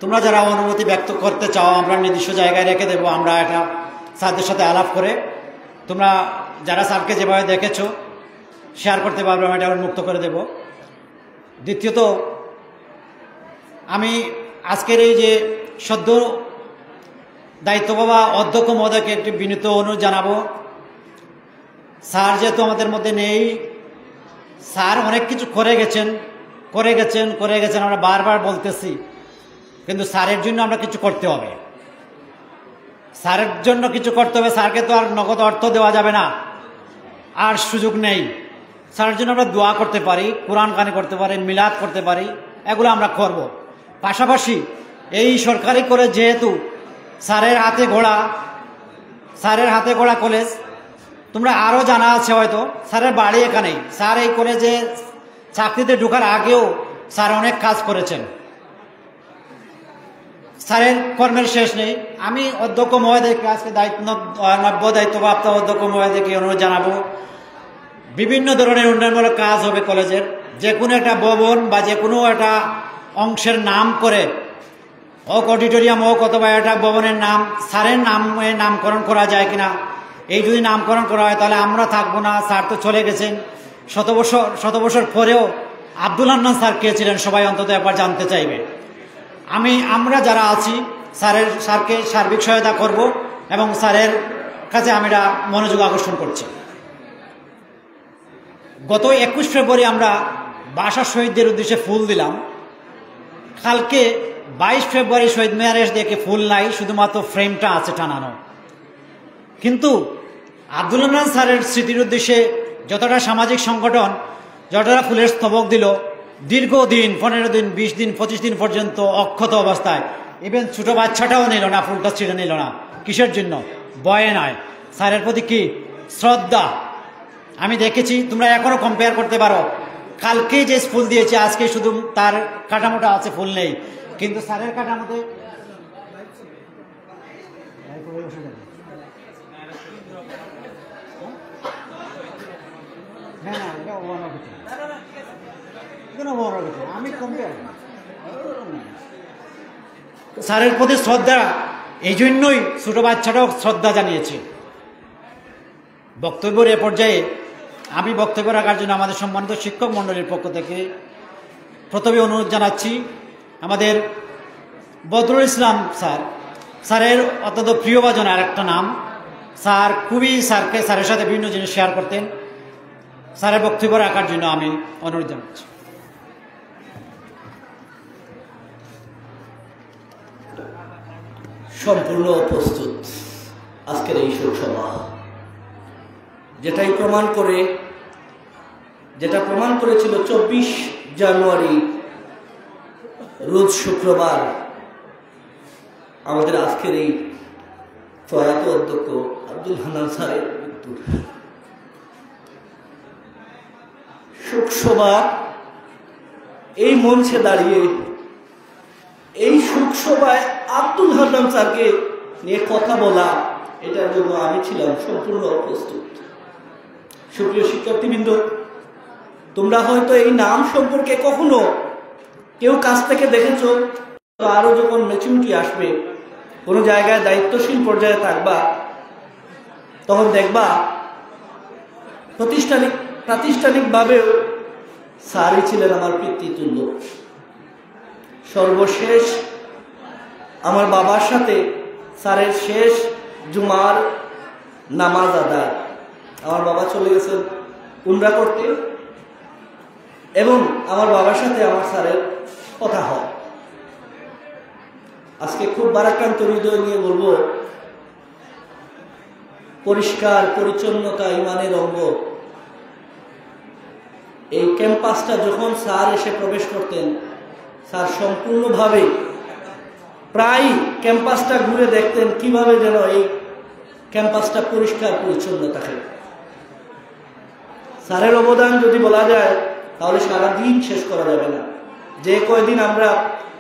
তোমরা যারা অনুমতি ব্যক্ত করতে চাও আমরা নির্দিষ্ট জায়গায় রেখে দেবো, আমরা এটা স্যারদের সাথে আলাপ করে তোমরা যারা স্যারকে যেভাবে দেখেছো শেয়ার করতে পারবে, আমরা এটা উন্মুক্ত করে দেব। দ্বিতীয়ত, আমি আজকের এই যে সদ্য দায়িত্ব পাওয়া অধ্যক্ষ মহোদয়কে একটি বিনীত অনুরোধ জানাবো। স্যার যেহেতু আমাদের মধ্যে নেই, স্যার অনেক কিছু করে গেছেন আমরা বারবার বলতেছি, কিন্তু স্যারের জন্য আমরা কিছু করতে হবে। স্যারকে তো আর নগদ অর্থ দেওয়া যাবে না, আর সুযোগ নেই। স্যারের জন্য আমরা দোয়া করতে পারি, কোরআন কানি করতে পারি, মিলাদ করতে পারি, এগুলো আমরা করব। পাশাপাশি এই সরকারি কলেজ যেহেতু স্যারের হাতে গড়া কলেজ, তোমরা আরও জানা আছে হয়তো, স্যারের বাড়ি এখানেই। স্যার এই কলেজে চাকরিতে ঢোকার আগেও স্যার অনেক কাজ করেছেন। স্যারের কর্মের শেষ নেই। আমি অধ্যক্ষ মহোদয়কে আজকে নব্য দায়িত্বপ্রাপ্ত অধ্যক্ষ মহোদয়কে অনুরোধ জানাবো, বিভিন্ন ধরনের উন্নয়নমূলক কাজ হবে কলেজের। যে কোনো একটা ভবন বা যে কোনো একটা অংশের নাম করে, হোক অডিটোরিয়াম হোক অথবা একটা ভবনের নাম স্যারের নামে নামকরণ করা যায় কিনা। এই যদি নামকরণ করা হয় তাহলে আমরা থাকবো না। স্যার তো চলে গেছেন, শত বছর পরেও আব্দুল হান্নান স্যার কে ছিলেন সবাই অন্তত একবার জানতে চাইবে। আমরা যারা আছি স্যারকে সার্বিক সহায়তা করব এবং স্যারের কাছে আমি এটা মনোযোগ আকর্ষণ করছি। গত 21 ফেব্রুয়ারি আমরা ভাষা শহীদদের উদ্দেশ্যে ফুল দিলাম। কালকে 22 ফেব্রুয়ারি শহীদ মিনারে দেখে ফুল নাই, শুধুমাত্র ফ্রেমটা আছে টানানো। কিন্তু আব্দুল হান্নান স্যারের স্মৃতির উদ্দেশ্যে যতটা সামাজিক সংগঠন যতটা ফুলের স্তবক দিল, দীর্ঘদিন 15 দিন 20 দিন 25 দিন পর্যন্ত অক্ষত অবস্থায়, ইভেন ছোটো বাচ্চাটাও নিল না, ফুলটা ছিঁড়ে নিল না। কিসের জন্য? ভয়ে নয়, স্যারের প্রতি কি শ্রদ্ধা। আমি দেখেছি, তোমরা এখনো কম্পেয়ার করতে পারো। কালকে যে ফুল দিয়েছে আজকে শুধু তার কাঠামোটা আছে, ফুল নেই। কিন্তু স্যারের কাঠামোতে স্যারের প্রতি শ্রদ্ধা, এই জন্যই ছোট বাচ্চাটাও শ্রদ্ধা জানিয়েছে। বক্তব্যের এ পর্যায়ে আমি বক্তব্য রাখার জন্য আমাদের সম্মানিত শিক্ষক মণ্ডলীর পক্ষ থেকে প্রথমে অনুরোধ জানাচ্ছি আমাদের বদরুল ইসলাম স্যারের অত্যন্ত প্রিয়ভাজন আর একটা নাম। স্যার খুবই স্যারের সাথে বিভিন্ন জিনিস শেয়ার করতেন। স্যারের বক্তব্য রাখার জন্য আমি অনুরোধ জানাচ্ছি। সম্পূর্ণ প্রস্তুত আজকের এই শোকসভা, যেটা প্রমাণ করেছিল 24 জানুয়ারি রোজ শুক্রবার আমাদের আজকের এই প্রয়াত অধ্যক্ষ আব্দুল হান্নান স্যারের মৃত্যুর শোকসভা। এই মঞ্চে দাঁড়িয়ে এই শোকসভায় আব্দুল হান্নান স্যারকে নিয়ে কথা বলা, এটার জন্য আমি ছিলাম সম্পূর্ণ প্রস্তুত। সুপ্রিয় শিক্ষার্থীবৃন্দ, তোমরা হয়তো এই নাম সম্পর্কে কখনো কেউ কাছ থেকে দেখেছ, তো আরো যখন ম্যাচুরিটি আসবে, কোনো জায়গায় দায়িত্বশীল পর্যায়ে থাকবা, তখন দেখবা প্রাতিষ্ঠানিকভাবেও স্যারই ছিলেন আমার পিতৃতুল্য। সর্বশেষ আমার বাবার সাথে স্যারের শেষ জুমার নামাজ আদায়, আমার বাবা চলে গেছেন উমরা করতে, এবং আমার বাবার সাথে আমার স্যারের কথা হয়। আজকে খুব ভারাক্রান্ত হৃদয় নিয়ে বলবো, পরিষ্কার পরিচ্ছন্নতা ইমানের অঙ্গ। এই ক্যাম্পাসটা যখন স্যার এসে প্রবেশ করতেন, স্যার সম্পূর্ণভাবে প্রায় ক্যাম্পাসটা ঘুরে দেখতেন কিভাবে যেন এই ক্যাম্পাসটা পরিষ্কার পরিচ্ছন্ন থাকে। স্যারের অবদান যদি বলা যায় তাহলে সারাদিন শেষ করা যাবে না। যে কয়দিন আমরা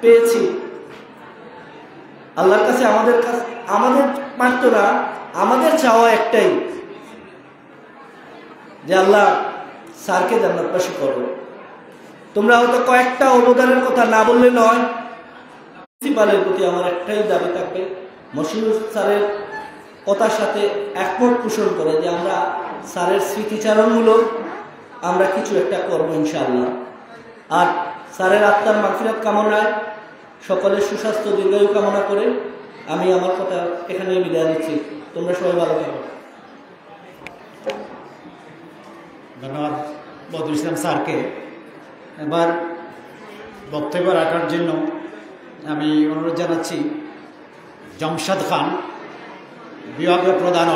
পেয়েছি, আল্লাহর কাছে আমাদের পারত না, আমাদের চাওয়া একটাই যে আল্লাহ স্যারকে জান্নাতবাসী করো। তোমরা হয়তো কয়েকটা অবদানের কথা না বললে নয়, প্রিন্সিপালের প্রতি আমার একটাই দাবি থাকবে, মশিউর স্যারের কথার সাথে একমত পোষণ করে যে আমরা স্যারের স্মৃতিচারণমূলক আমরা কিছু একটা করবো ইনশাআল্লাহ। আর স্যারের আত্মার মাগফিরাত কামনায় সকলের সুস্বাস্থ্য দীর্ঘায়ু কামনা করে আমি আমার কথা এখানে বিদায় নিচ্ছি। তোমরা সবাই ভালো থাকো। ধন্যবাদ বদরুল ইসলাম স্যারকে। এবার বক্তব্য রাখার জন্য আমি অনুরোধ জানাচ্ছি জমশাদ খান, বিভাগীয় প্রধান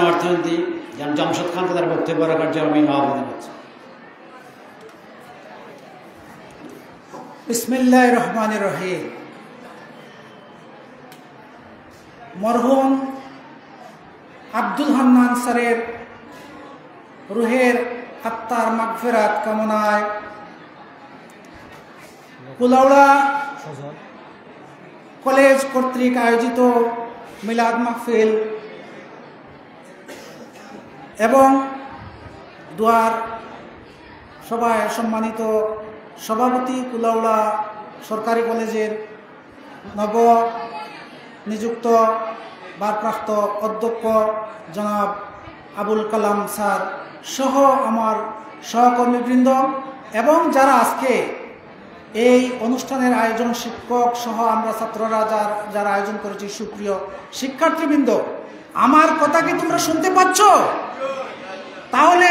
অর্থনীতি জমশাদ খানকে তার বক্তব্য রাখার জন্য আমি আহ্বান জানাচ্ছি। বিসমিল্লাহির রহমানির রহিম। মরহুম আব্দুল হান্নান স্যারের রুহের আত্মার মাগফিরাত কামনায় কুলাউড়া কলেজ কর্তৃক আয়োজিত মিলাদ মাহফিল এবং দুয়ার সভায় সম্মানিত সভাপতি কুলাউড়া সরকারি কলেজের নব নিযুক্ত ভারপ্রাপ্ত অধ্যক্ষ জনাব আবুল কালাম স্যার সহ আমার সহকর্মীবৃন্দ এবং যারা আজকে এই অনুষ্ঠানের আয়োজন শিক্ষক সহ আমরা ছাত্ররা যারা আয়োজন করেছি সুপ্রিয় শিক্ষার্থীবৃন্দ, আমার কথা কি তোমরা শুনতে পাচ্ছ? তাহলে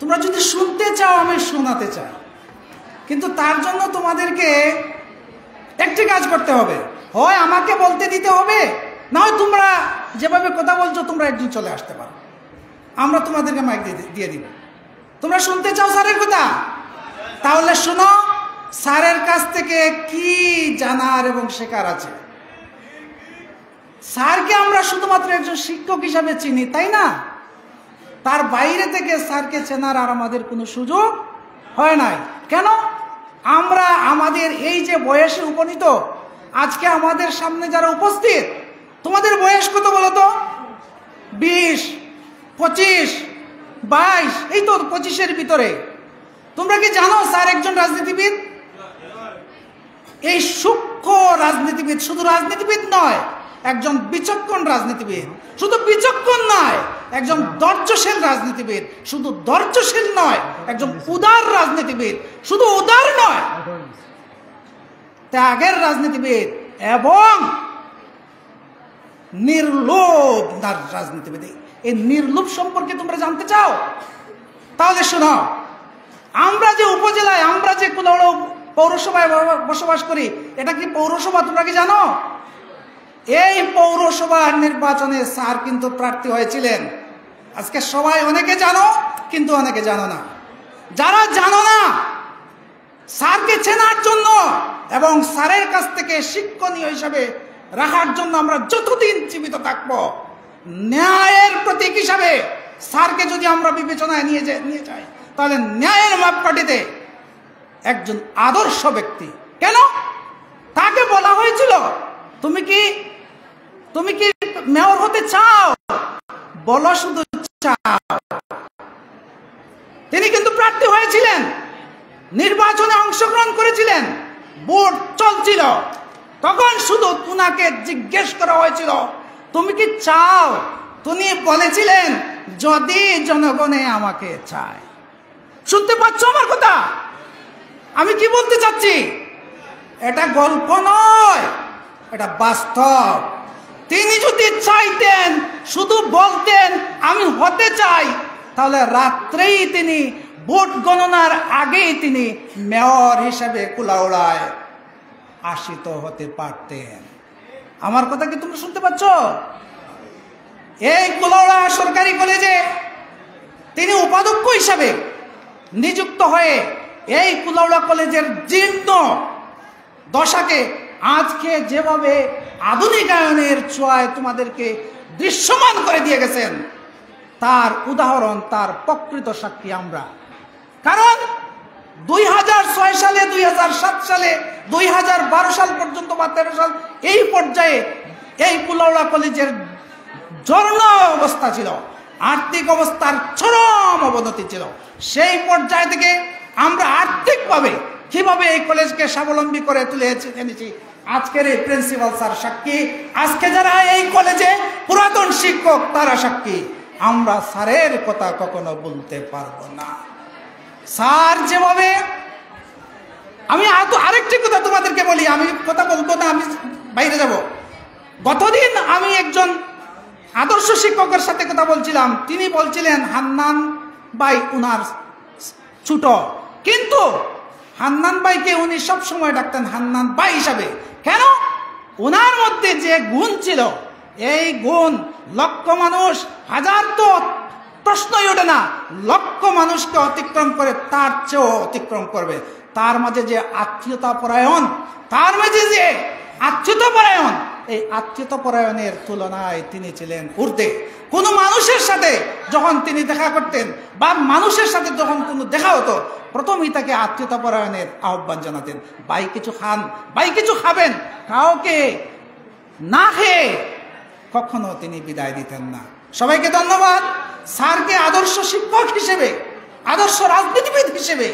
তোমরা যদি শুনতে চাও আমি শোনাতে চাই, কিন্তু তার জন্য তোমাদেরকে একটি কাজ করতে হবে, হয় আমাকে বলতে দিতে হবে, না হয় তোমরা যেভাবে কথা বলছো তোমরা একদিন চলে আসতে পারো, আমরা তোমাদেরকে মাইক দিয়ে দিব। তোমরা শুনতে চাও স্যারের কথা? তাহলে শোনো, স্যারের কাছ থেকে কি জানার এবং শেখার আছে। স্যারকে আমরা শুধুমাত্র একজন শিক্ষক হিসাবে চিনি, তাই না? তার বাইরে থেকে স্যারকে চেনার আর আমাদের কোনো সুযোগ হয় নাই। কেন? আমরা আমাদের এই যে বয়সে উপনীত, আজকে আমাদের সামনে যারা উপস্থিত, তোমাদের বয়স কত বলো তো? 20, 25, 22, এই তো 25-এর ভিতরে। তোমরা কি জানো স্যার একজন রাজনীতিবিদ? এই সূক্ষ্ম রাজনীতিবিদ, শুধু রাজনীতিবিদ নয়, একজন বিচক্ষণ রাজনীতিবিদ, শুধু বিচক্ষণ নয়, একজন ধৈর্যশীল রাজনীতিবিদ, শুধু ধৈর্যশীল নয়, একজন উদার রাজনীতিবিদ, শুধু উদার নয়, ত্যাগের রাজনীতিবিদ এবং নির্লোভ রাজনীতিবিদ। এই নির্লোভ সম্পর্কে তোমরা জানতে চাও? তাহলে শোনো, আমরা যে উপজেলায়, আমরা যে কুলাউড়া পৌরসভায় বসবাস করি, এটা কি পৌরসভা? তোমরা কি জানো? এই পৌরসভার নির্বাচনে স্যার কিন্তু প্রার্থী হয়েছিলেন। আজকে সবাই অনেকে জানো, কিন্তু অনেকে জানো না। যারা জানো না, স্যারকে চেনার জন্য এবং স্যারের কাছ থেকে শিক্ষণীয় হিসাবে রাখার জন্য আমরা যতদিন জীবিত থাকবো, ন্যায়ের প্রতীক হিসাবে স্যারকে যদি আমরা বিবেচনায় নিয়ে যাই, তাহলে ন্যায়ের মাপকাঠিতে একজন আদর্শ ব্যক্তি। কেন? তাকে বলা হয়েছিল, তুমি কি মেয়র হতে চাও? বলো শুধু চাও। তিনি কিন্তু প্রার্থী হয়েছিলেন, নির্বাচনে অংশগ্রহণ করেছিলেন, ভোট চলছিল, তখন শুধু উনাকে জিজ্ঞেস করা হয়েছিল তুমি কি চাও? তিনি বলেছিলেন যদি জনগণে আমাকে চায়। শুনতে পাচ্ছ আমার কথা? আমি কি বলতে চাচ্ছি? এটা গল্প নয়, এটা বাস্তব। তিনি যদি চাইতেন, শুধু বলতেন আমি হতে চাই, তাহলে রাত্রেই তিনি ভোট গণনার আগেই তিনি মেয়র হিসেবে কুলাউড়ায় আসিত হতে পারতেন। আমার কথা কি তোমরা শুনতে পাচ্ছ? এই কুলাউড়া সরকারি কলেজে তিনি উপাধ্যক্ষ হিসাবে নিযুক্ত হয়ে এই কুলাউড়া কলেজের জীর্ণ দশাকে আজকে যেভাবে আধুনিকায়নের ছোঁয়ায় তোমাদেরকে দৃশ্যমান করে দিয়ে গেছেন, তার উদাহরণ, তার প্রকৃত সাক্ষী আমরা। কারণ 2006 সালে, 2007 সালে, 2012 সাল পর্যন্ত বা 13 সাল, এই পর্যায়ে এই কুলাউড়া কলেজের জর্ণ অবস্থা ছিল, আর্থিক অবস্থার চরম অবনতি ছিল। সেই পর্যায় থেকে আমরা আর্থিকভাবে কিভাবে এই কলেজকে স্বাবলম্বী করে তুলে এনেছি, আজকের এই প্রিন্সিপাল স্যার সাক্ষী, আজকে যারা এই কলেজে পুরাতন শিক্ষক তারা সাক্ষী। আমরা স্যারের কথা কখনো বলতে পারবো না। স্যার যেভাবে, আমি আরেকটি কথা তোমাদেরকে বলি, আমি কথা বলবো না, আমি বাইরে যাব। গতদিন আমি একজন আদর্শ শিক্ষকের সাথে কথা বলছিলাম, তিনি বলছিলেন হান্নান ভাই উনার ছোট, কিন্তু হান্নান ভাইকে উনি সবসময় ডাকতেন হান্নান ভাই হিসাবে। কেন? ওনার মধ্যে যে গুণ ছিল, এই গুণ লক্ষ মানুষ, হাজার তো প্রশ্নই ওঠে না, লক্ষ মানুষকে অতিক্রম করে, তার চেয়েও অতিক্রম করবে। তার মাঝে যে আত্মীয়তা পরায়ণ, তার মাঝে যে আত্মীয়তা পরায়ণ, এই আত্মীয়তাপরায়ণের তুলনায় তিনি ছিলেন ঊর্ধ্বে। কোনো মানুষের সাথে যখন তিনি দেখা করতেন বা মানুষের সাথে যখন কোনো দেখা হতো, প্রথমেই তাকে আত্মীয়তাপরায়ণের আহ্বান জানাতেন, ভাই কিছু খান, ভাই কিছু খাবেন। কাউকে না খেয়ে কখনো তিনি বিদায় দিতেন না। সবাইকে ধন্যবাদ। স্যারকে আদর্শ শিক্ষক হিসেবে, আদর্শ রাজনীতিবিদ হিসেবে,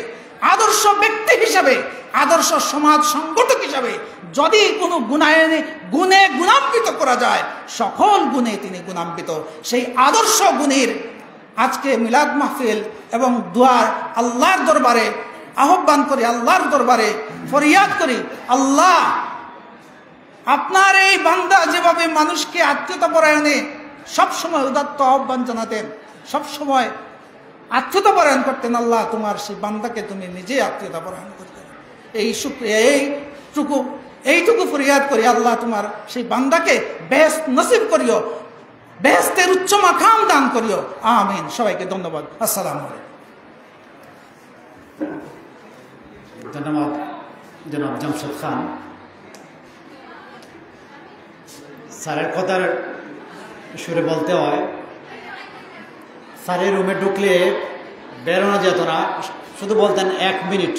আদর্শ ব্যক্তি হিসেবে, আদর্শ সমাজ সংগঠক হিসাবে যদি কোনো গুণে গুণান্বিত করা যায়, সকল গুণে তিনি গুণান্বিত। সেই আদর্শ গুণের আজকে মিলাদ মাহফিল এবং দুয়ার আল্লাহর দরবারে আহ্বান করি, আল্লাহর দরবারে ফরিয়াদ করি, আল্লাহ আপনার এই বান্দা যেভাবে মানুষকে আত্মীয়তাপরায়ণে সবসময় উদাত্ত আহ্বান জানাতেন, সবসময় আত্মীয়তাপরায়ণ করতেন, আল্লাহ তোমার সেই বান্দাকে তুমি নিজে আত্মীয়তাপরায়ণ করতে। এইটুকু ফরিয়াদ করি, আল্লাহ তোমার সেই বান্দাকে বেহেশত নসিব করিও, বেহেশতের উচ্চ মাকাম দান করিও, আমিন। সবাইকে ধন্যবাদ। আসসালামু আলাইকুম। ধন্যবাদ জনাব জামশেদ খান। স্যারের কথার সুরে বলতে হয়, স্যারের রুমে ঢুকলে বেরোনো যেত না, শুধু বলতেন 1 মিনিট,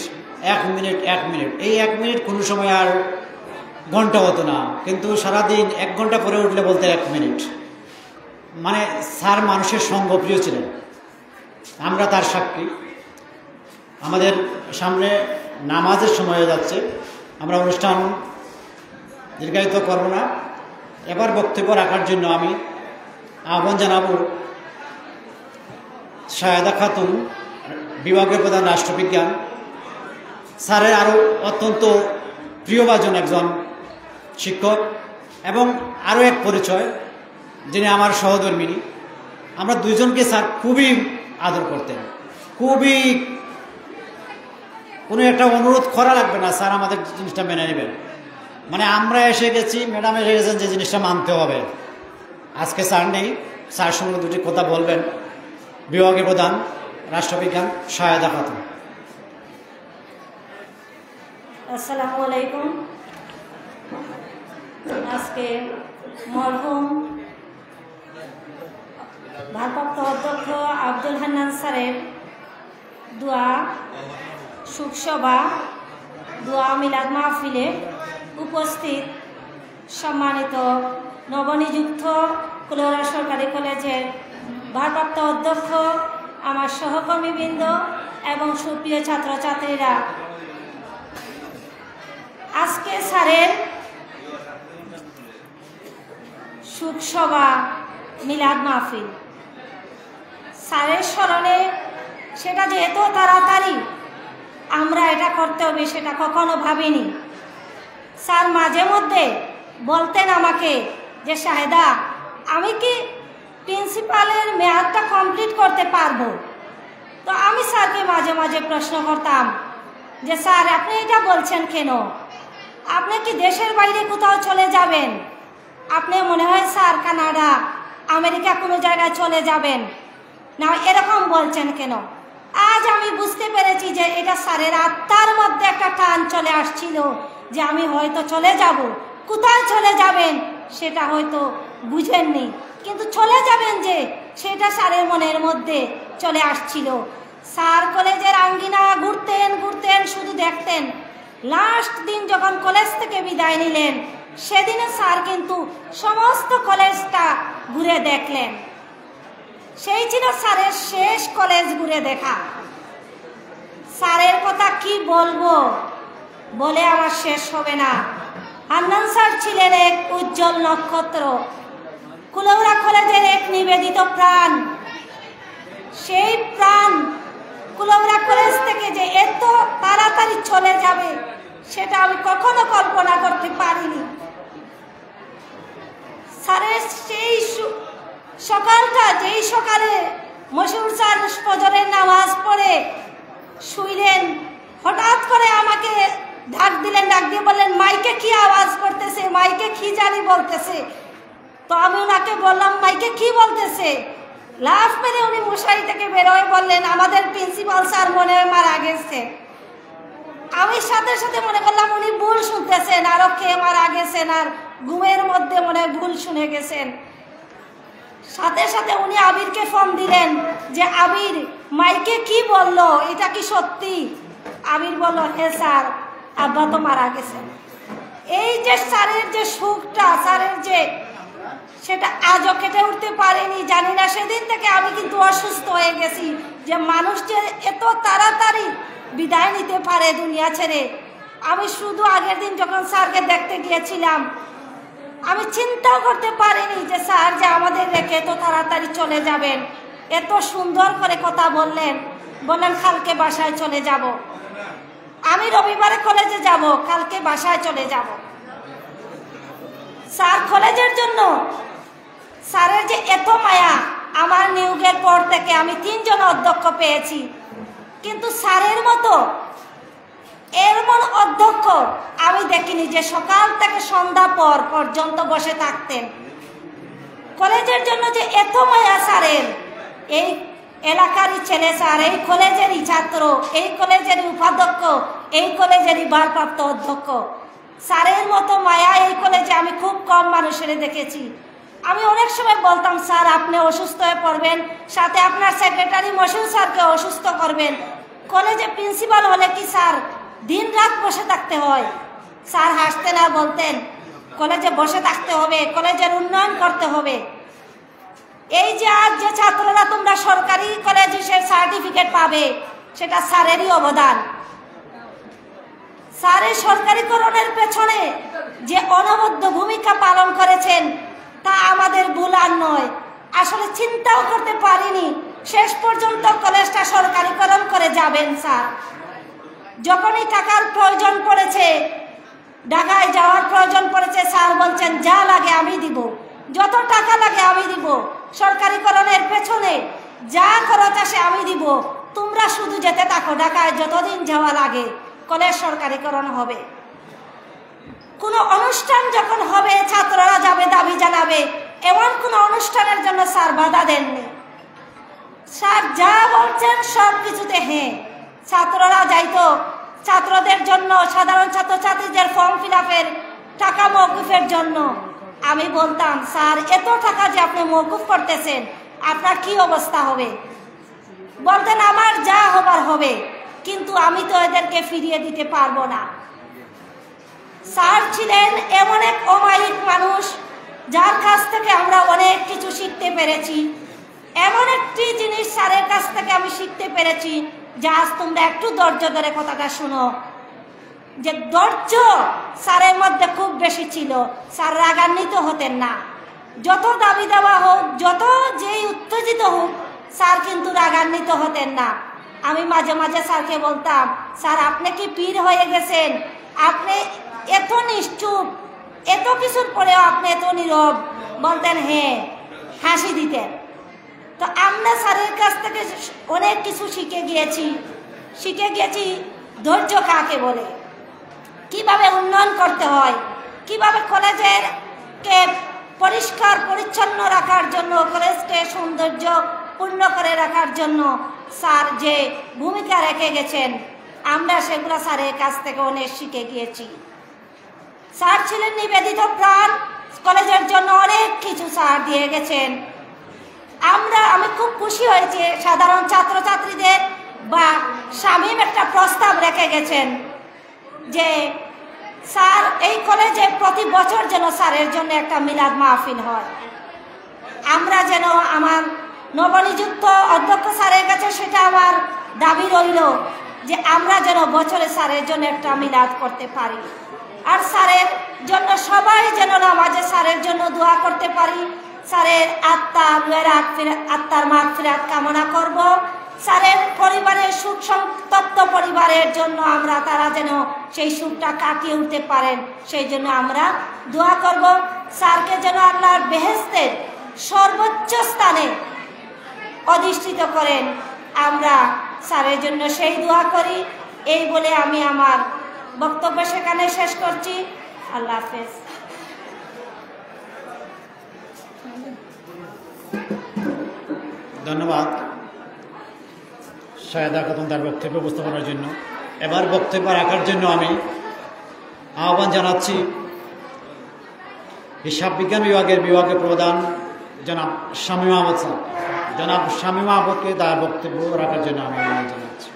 1 মিনিট, 1 মিনিট। এই 1 মিনিট কোনো সময় আর ঘন্টা হতো না, কিন্তু সারাদিন 1 ঘন্টা পরে উঠলে বলতেন 1 মিনিট। মানে স্যার মানুষের সঙ্গপ্রিয় ছিলেন, আমরা তার সাক্ষী। আমাদের সামনে নামাজের সময় হয়ে যাচ্ছে, আমরা অনুষ্ঠান দীর্ঘায়িত করব না। এবার বক্তব্য রাখার জন্য আমি আহ্বান জানাবো শাহেদা খাতুন, বিভাগীয় প্রধান রাষ্ট্রবিজ্ঞান। স্যারের আরও অত্যন্ত প্রিয়ভাজন একজন শিক্ষক এবং আরও এক পরিচয়, যিনি আমার সহধর্মিনী। আমরা দুইজনকে স্যার খুবই আদর করতেন, খুবই। কোনো একটা অনুরোধ করা লাগবে না, স্যার আমাদের জিনিসটা মেনে নেবেন। মানে আমরা এসে গেছি, ম্যাডাম এসে গেছেন, যে জিনিসটা মানতে হবে। আজকে স্যার নেই, স্যার সঙ্গে দুটি কথা বলবেন বিভাগীয় প্রধান রাষ্ট্রবিজ্ঞান শাহেদা খাতুন। আসসালামু আলাইকুম। আজকে মরহুম ভারপ্রাপ্ত অধ্যক্ষ আব্দুল হান্নান স্যারের দোয়া শোকসভা, দোয়া মিলাদ মাহফিলে উপস্থিত সম্মানিত নবনিযুক্ত কুলাউড়া সরকারি কলেজের ভারপ্রাপ্ত অধ্যক্ষ, আমার সহকর্মীবৃন্দ এবং সুপ্রিয় ছাত্রছাত্রীরা, আজকে স্যারের শোকসভা মিলাদ মাহফিল, স্যারের স্মরণে সেটা যে এত তাড়াতাড়ি আমরা এটা করতে হবে সেটা কখনো ভাবিনি। স্যার মাঝে মধ্যে বলতেন আমাকে যে শাহেদা, আমি কি প্রিন্সিপালের মেয়াদটা কমপ্লিট করতে পারবো? তো আমি স্যারকে মাঝে মাঝে প্রশ্ন করতাম যে স্যার আপনি এটা বলছেন কেন? আপনি কি দেশের বাইরে কোথাও চলে যাবেন? আপনি মনে হয় স্যার কানাডা, আমেরিকা কোনো জায়গায় চলে যাবেন না, এরকম বলছেন কেন? আজ আমি বুঝতে পেরেছি যে এটা স্যারের আত্মার মধ্যে একটা টান চলে আসছিল যে আমি হয়তো চলে যাব। কোথায় চলে যাবেন সেটা হয়তো বুঝেননি, কিন্তু চলে যাবেন যে সেটা স্যারের মনের মধ্যে চলে আসছিল। স্যার কলেজের আঙ্গিনা ঘুরতেন ঘুরতেন, শুধু দেখতেন। লাস্ট দিন যখন কলেজ থেকে বিদায় নিলেন, সেদিনে স্যার কিন্তু সমস্ত কলেজটা ঘুরে দেখলেন। সেই ছিল স্যারের শেষ কলেজ ঘুরে দেখা। স্যারের কথা কি বলবো, বলে আমার শেষ হবে না। হান্নান স্যার ছিলেন এক উজ্জ্বল নক্ষত্র, কুলাউড়া কলেজের এক নিবেদিত প্রাণ। সেই প্রাণ কুলাউড়া কলেজ থেকে যে এত তাড়াতাড়ি চলে যাবে সেটা আমি কখনো কল্পনা করতে পারিনি। স্যারের সেই সকালটা, যেই সকালে মশিউর স্যার ফজরের নামাজ পড়ে শুইলেন, হঠাৎ করে আমাকে ডাক দিলেন, ডাক দিয়ে বললেন মাইকে কি আওয়াজ করতেছে, মাইকে কি জানি বলতেছে। তো আমি ওনাকে বললাম মাইকে কি বলতেছে? লাফ মেরে উনি মশারি থেকে বেরোয় বললেন আমাদের প্রিন্সিপাল স্যার মনে হয় মারা গেছে। আমি সাথে সাথে মনে করলাম উনি ভুল শুনতেছেন, আরো কে মারা গেছেন আর ঘুমের মধ্যে মনে হয় ভুল শুনে গেছেন। সাথে সাথে উনি আবিরকে ফোন দিলেন যে আবির মাইকে কি বললো, এটা কি সত্যি? আবির বলল হ্যাঁ স্যার, আব্বা তো মারা গেছেন। এই যে স্যারের যে সুখটা, স্যারের যে সেটা আজও কেটে উঠতে পারেনি। জানি না সেদিন থেকে আমি কিন্তু অসুস্থ হয়ে গেছি যে মানুষ যে এত তাড়াতাড়ি বিদায় নিতে পারে দুনিয়া ছেড়ে। আমি শুধু আগের দিন যখন স্যারকে দেখতে গিয়েছিলাম আমি চিন্তাও করতে পারিনি যে স্যার যে আমাদের রেখে এত তাড়াতাড়ি চলে যাবেন। এত সুন্দর করে কথা বললেন, বললেন কালকে বাসায় চলে যাব। আমি রবিবারে কলেজে যাব, কালকে বাসায় চলে যাব। স্যার কলেজের জন্য স্যারের যে এত মায়া, আমার নিয়োগের পর থেকে আমি 3 জন অধ্যক্ষ পেয়েছি, কিন্তু স্যারের মতো এমন অধ্যক্ষ আমি দেখিনি যে সকাল থেকে সন্ধ্যা পর্যন্ত বসে থাকতেন। কলেজের জন্য যে এত মায়া স্যারের, এই এলাকারই ছেলে স্যার, এই কলেজেরই ছাত্র, এই কলেজেরই উপাধ্যক্ষ, এই কলেজেরই ভারপ্রাপ্ত অধ্যক্ষ। স্যারের মতো মায়া এই কলেজে আমি খুব কম মানুষের দেখেছি। আমি অনেক সময় বলতাম স্যার আপনি অসুস্থ হয়ে পড়বেন, সাথে আপনার সেক্রেটারি মশিউর স্যারকে অসুস্থ করবেন। কলেজে প্রিন্সিপাল হলে কি স্যার দিন রাত বসে থাকতে হয়? স্যার হাসতেন আর বলতেন কলেজে বসে থাকতে হবে, কলেজের উন্নয়ন করতে হবে। এই যে আজ যে ছাত্ররা তোমরা সরকারি কলেজে সার্টিফিকেট পাবে, সেটা স্যারেরই অবদান। স্যারের সরকারিকরণের পেছনে যে অনবদ্য ভূমিকা পালন করেছেন তা আমাদের ভুল আর নয়। আসলে চিন্তাও করতে পারিনি শেষ পর্যন্ত কলেজটা সরকারিকরণ করে যাবেন স্যার। যখনই টাকার প্রয়োজন পড়েছে, ঢাকায় যাওয়ার প্রয়োজন পড়েছে, স্যার বলছেন যা লাগে আমি দিব, যত টাকা লাগে আমি দিব, সরকারিকরণের পেছনে যা খরচ আসে আমি দিব, তোমরা শুধু যেতে থাকো, ঢাকায় যতদিন যাওয়া লাগে কলেজ সরকারিকরণ হবে। কোনো অনুষ্ঠান যখন হবে ছাত্ররা যাবে দাবি জানাবে, এমন কোনো অনুষ্ঠানের জন্য স্যার বাধা দেননি। স্যার যা বলছেন সব কিছুতে হ্যাঁ। ছাত্ররা যাইতো, ছাত্রদের জন্য, সাধারণ ছাত্রছাত্রীদের ফর্ম ফিল আপের টাকা মওকুফের জন্য আমি বলতাম স্যার এত টাকা যে আপনি মওকুফ করতেছেন আপনার কি অবস্থা হবে? বলতেন আমার যা হবার হবে, কিন্তু আমি তো এদেরকে ফিরিয়ে দিতে পারবো না। স্যার ছিলেন এমন এক অমায়িক মানুষ যার কাছ থেকে আমরা অনেক কিছু শিখতে পেরেছি। এমন একটি জিনিস স্যারের কাছ থেকে আমি শিখতে পেরেছি যে আজ তোমরা একটু ধৈর্য ধরে কথাটা শুনো, যে ধৈর্য স্যারের মধ্যে খুব বেশি ছিল। স্যার রাগান্বিত হতেন না, যত দাবি দেওয়া হোক, যত যেই উত্তেজিত হোক, স্যার কিন্তু রাগান্বিত হতেন না। আমি মাঝে মাঝে স্যারকে বলতাম স্যার আপনি কি পীর হয়ে গেছেন? আপনি এত নিশ্চুপ, এত কিছুর পরেও আপনি এত নীরব। বলতেন হ্যাঁ, হাসি দিতেন। তো আমরা স্যারের কাছ থেকে অনেক কিছু শিখে গিয়েছি ধৈর্য কাকে বলে, কিভাবে উন্নয়ন করতে হয়, কিভাবে কলেজের কে পরিষ্কার পরিচ্ছন্ন রাখার জন্য, কলেজকে সৌন্দর্যপূর্ণ করে রাখার জন্য স্যার যে ভূমিকা রেখে গেছেন, আমরা সেগুলো স্যারের কাছ থেকে অনেক শিখে গিয়েছি। স্যার ছিলেন নিবেদিত প্রাণ, কলেজের জন্য অনেক কিছু স্যার দিয়ে গেছেন। আমি খুব খুশি হয়েছি সাধারণ ছাত্রছাত্রীদের বা শামীম একটা প্রস্তাব রেখে গেছেন যে স্যার এই কলেজে প্রতি বছর যেন স্যারের জন্য একটা মিলাদ মাহফিল হয়। আমরা যেন, আমার নবনিযুক্ত অধ্যক্ষ স্যারের কাছে সেটা আমার দাবি রইল যে আমরা যেন বছরে স্যারের জন্য একটা মিলাদ করতে পারি। আর স্যারের জন্য সবাই যেন নামাজে স্যারের জন্য দোয়া করতে পারি। স্যারের আত্মার মাগফিরাত কামনা করব। স্যারের পরিবারের সুখ সন্তপ্ত পরিবারের জন্য তারা যেন সেই সুখটা কাটিয়ে উঠতে পারেন, সেই জন্য আমরা দোয়া করব। স্যারকে যেন আল্লাহর বেহেশতের সর্বোচ্চ স্থানে অধিষ্ঠিত করেন, আমরা স্যারের জন্য সেই দোয়া করি। এই বলে আমি আমার বক্তব্য সেখানে শেষ করছি। আল্লাহ হাফেজ। ধন্যবাদ শাহেদা খাতুন তার বক্তব্য উপস্থাপনার জন্য। এবার বক্তব্য রাখার জন্য আমি আহ্বান জানাচ্ছি হিসাব বিজ্ঞান বিভাগের বিভাগীয় প্রধান জনাব শামীম আহমদ স্যার। জনাব শামীম আহমদকে তার বক্তব্য রাখার জন্য আমি অনুরোধ জানাচ্ছি।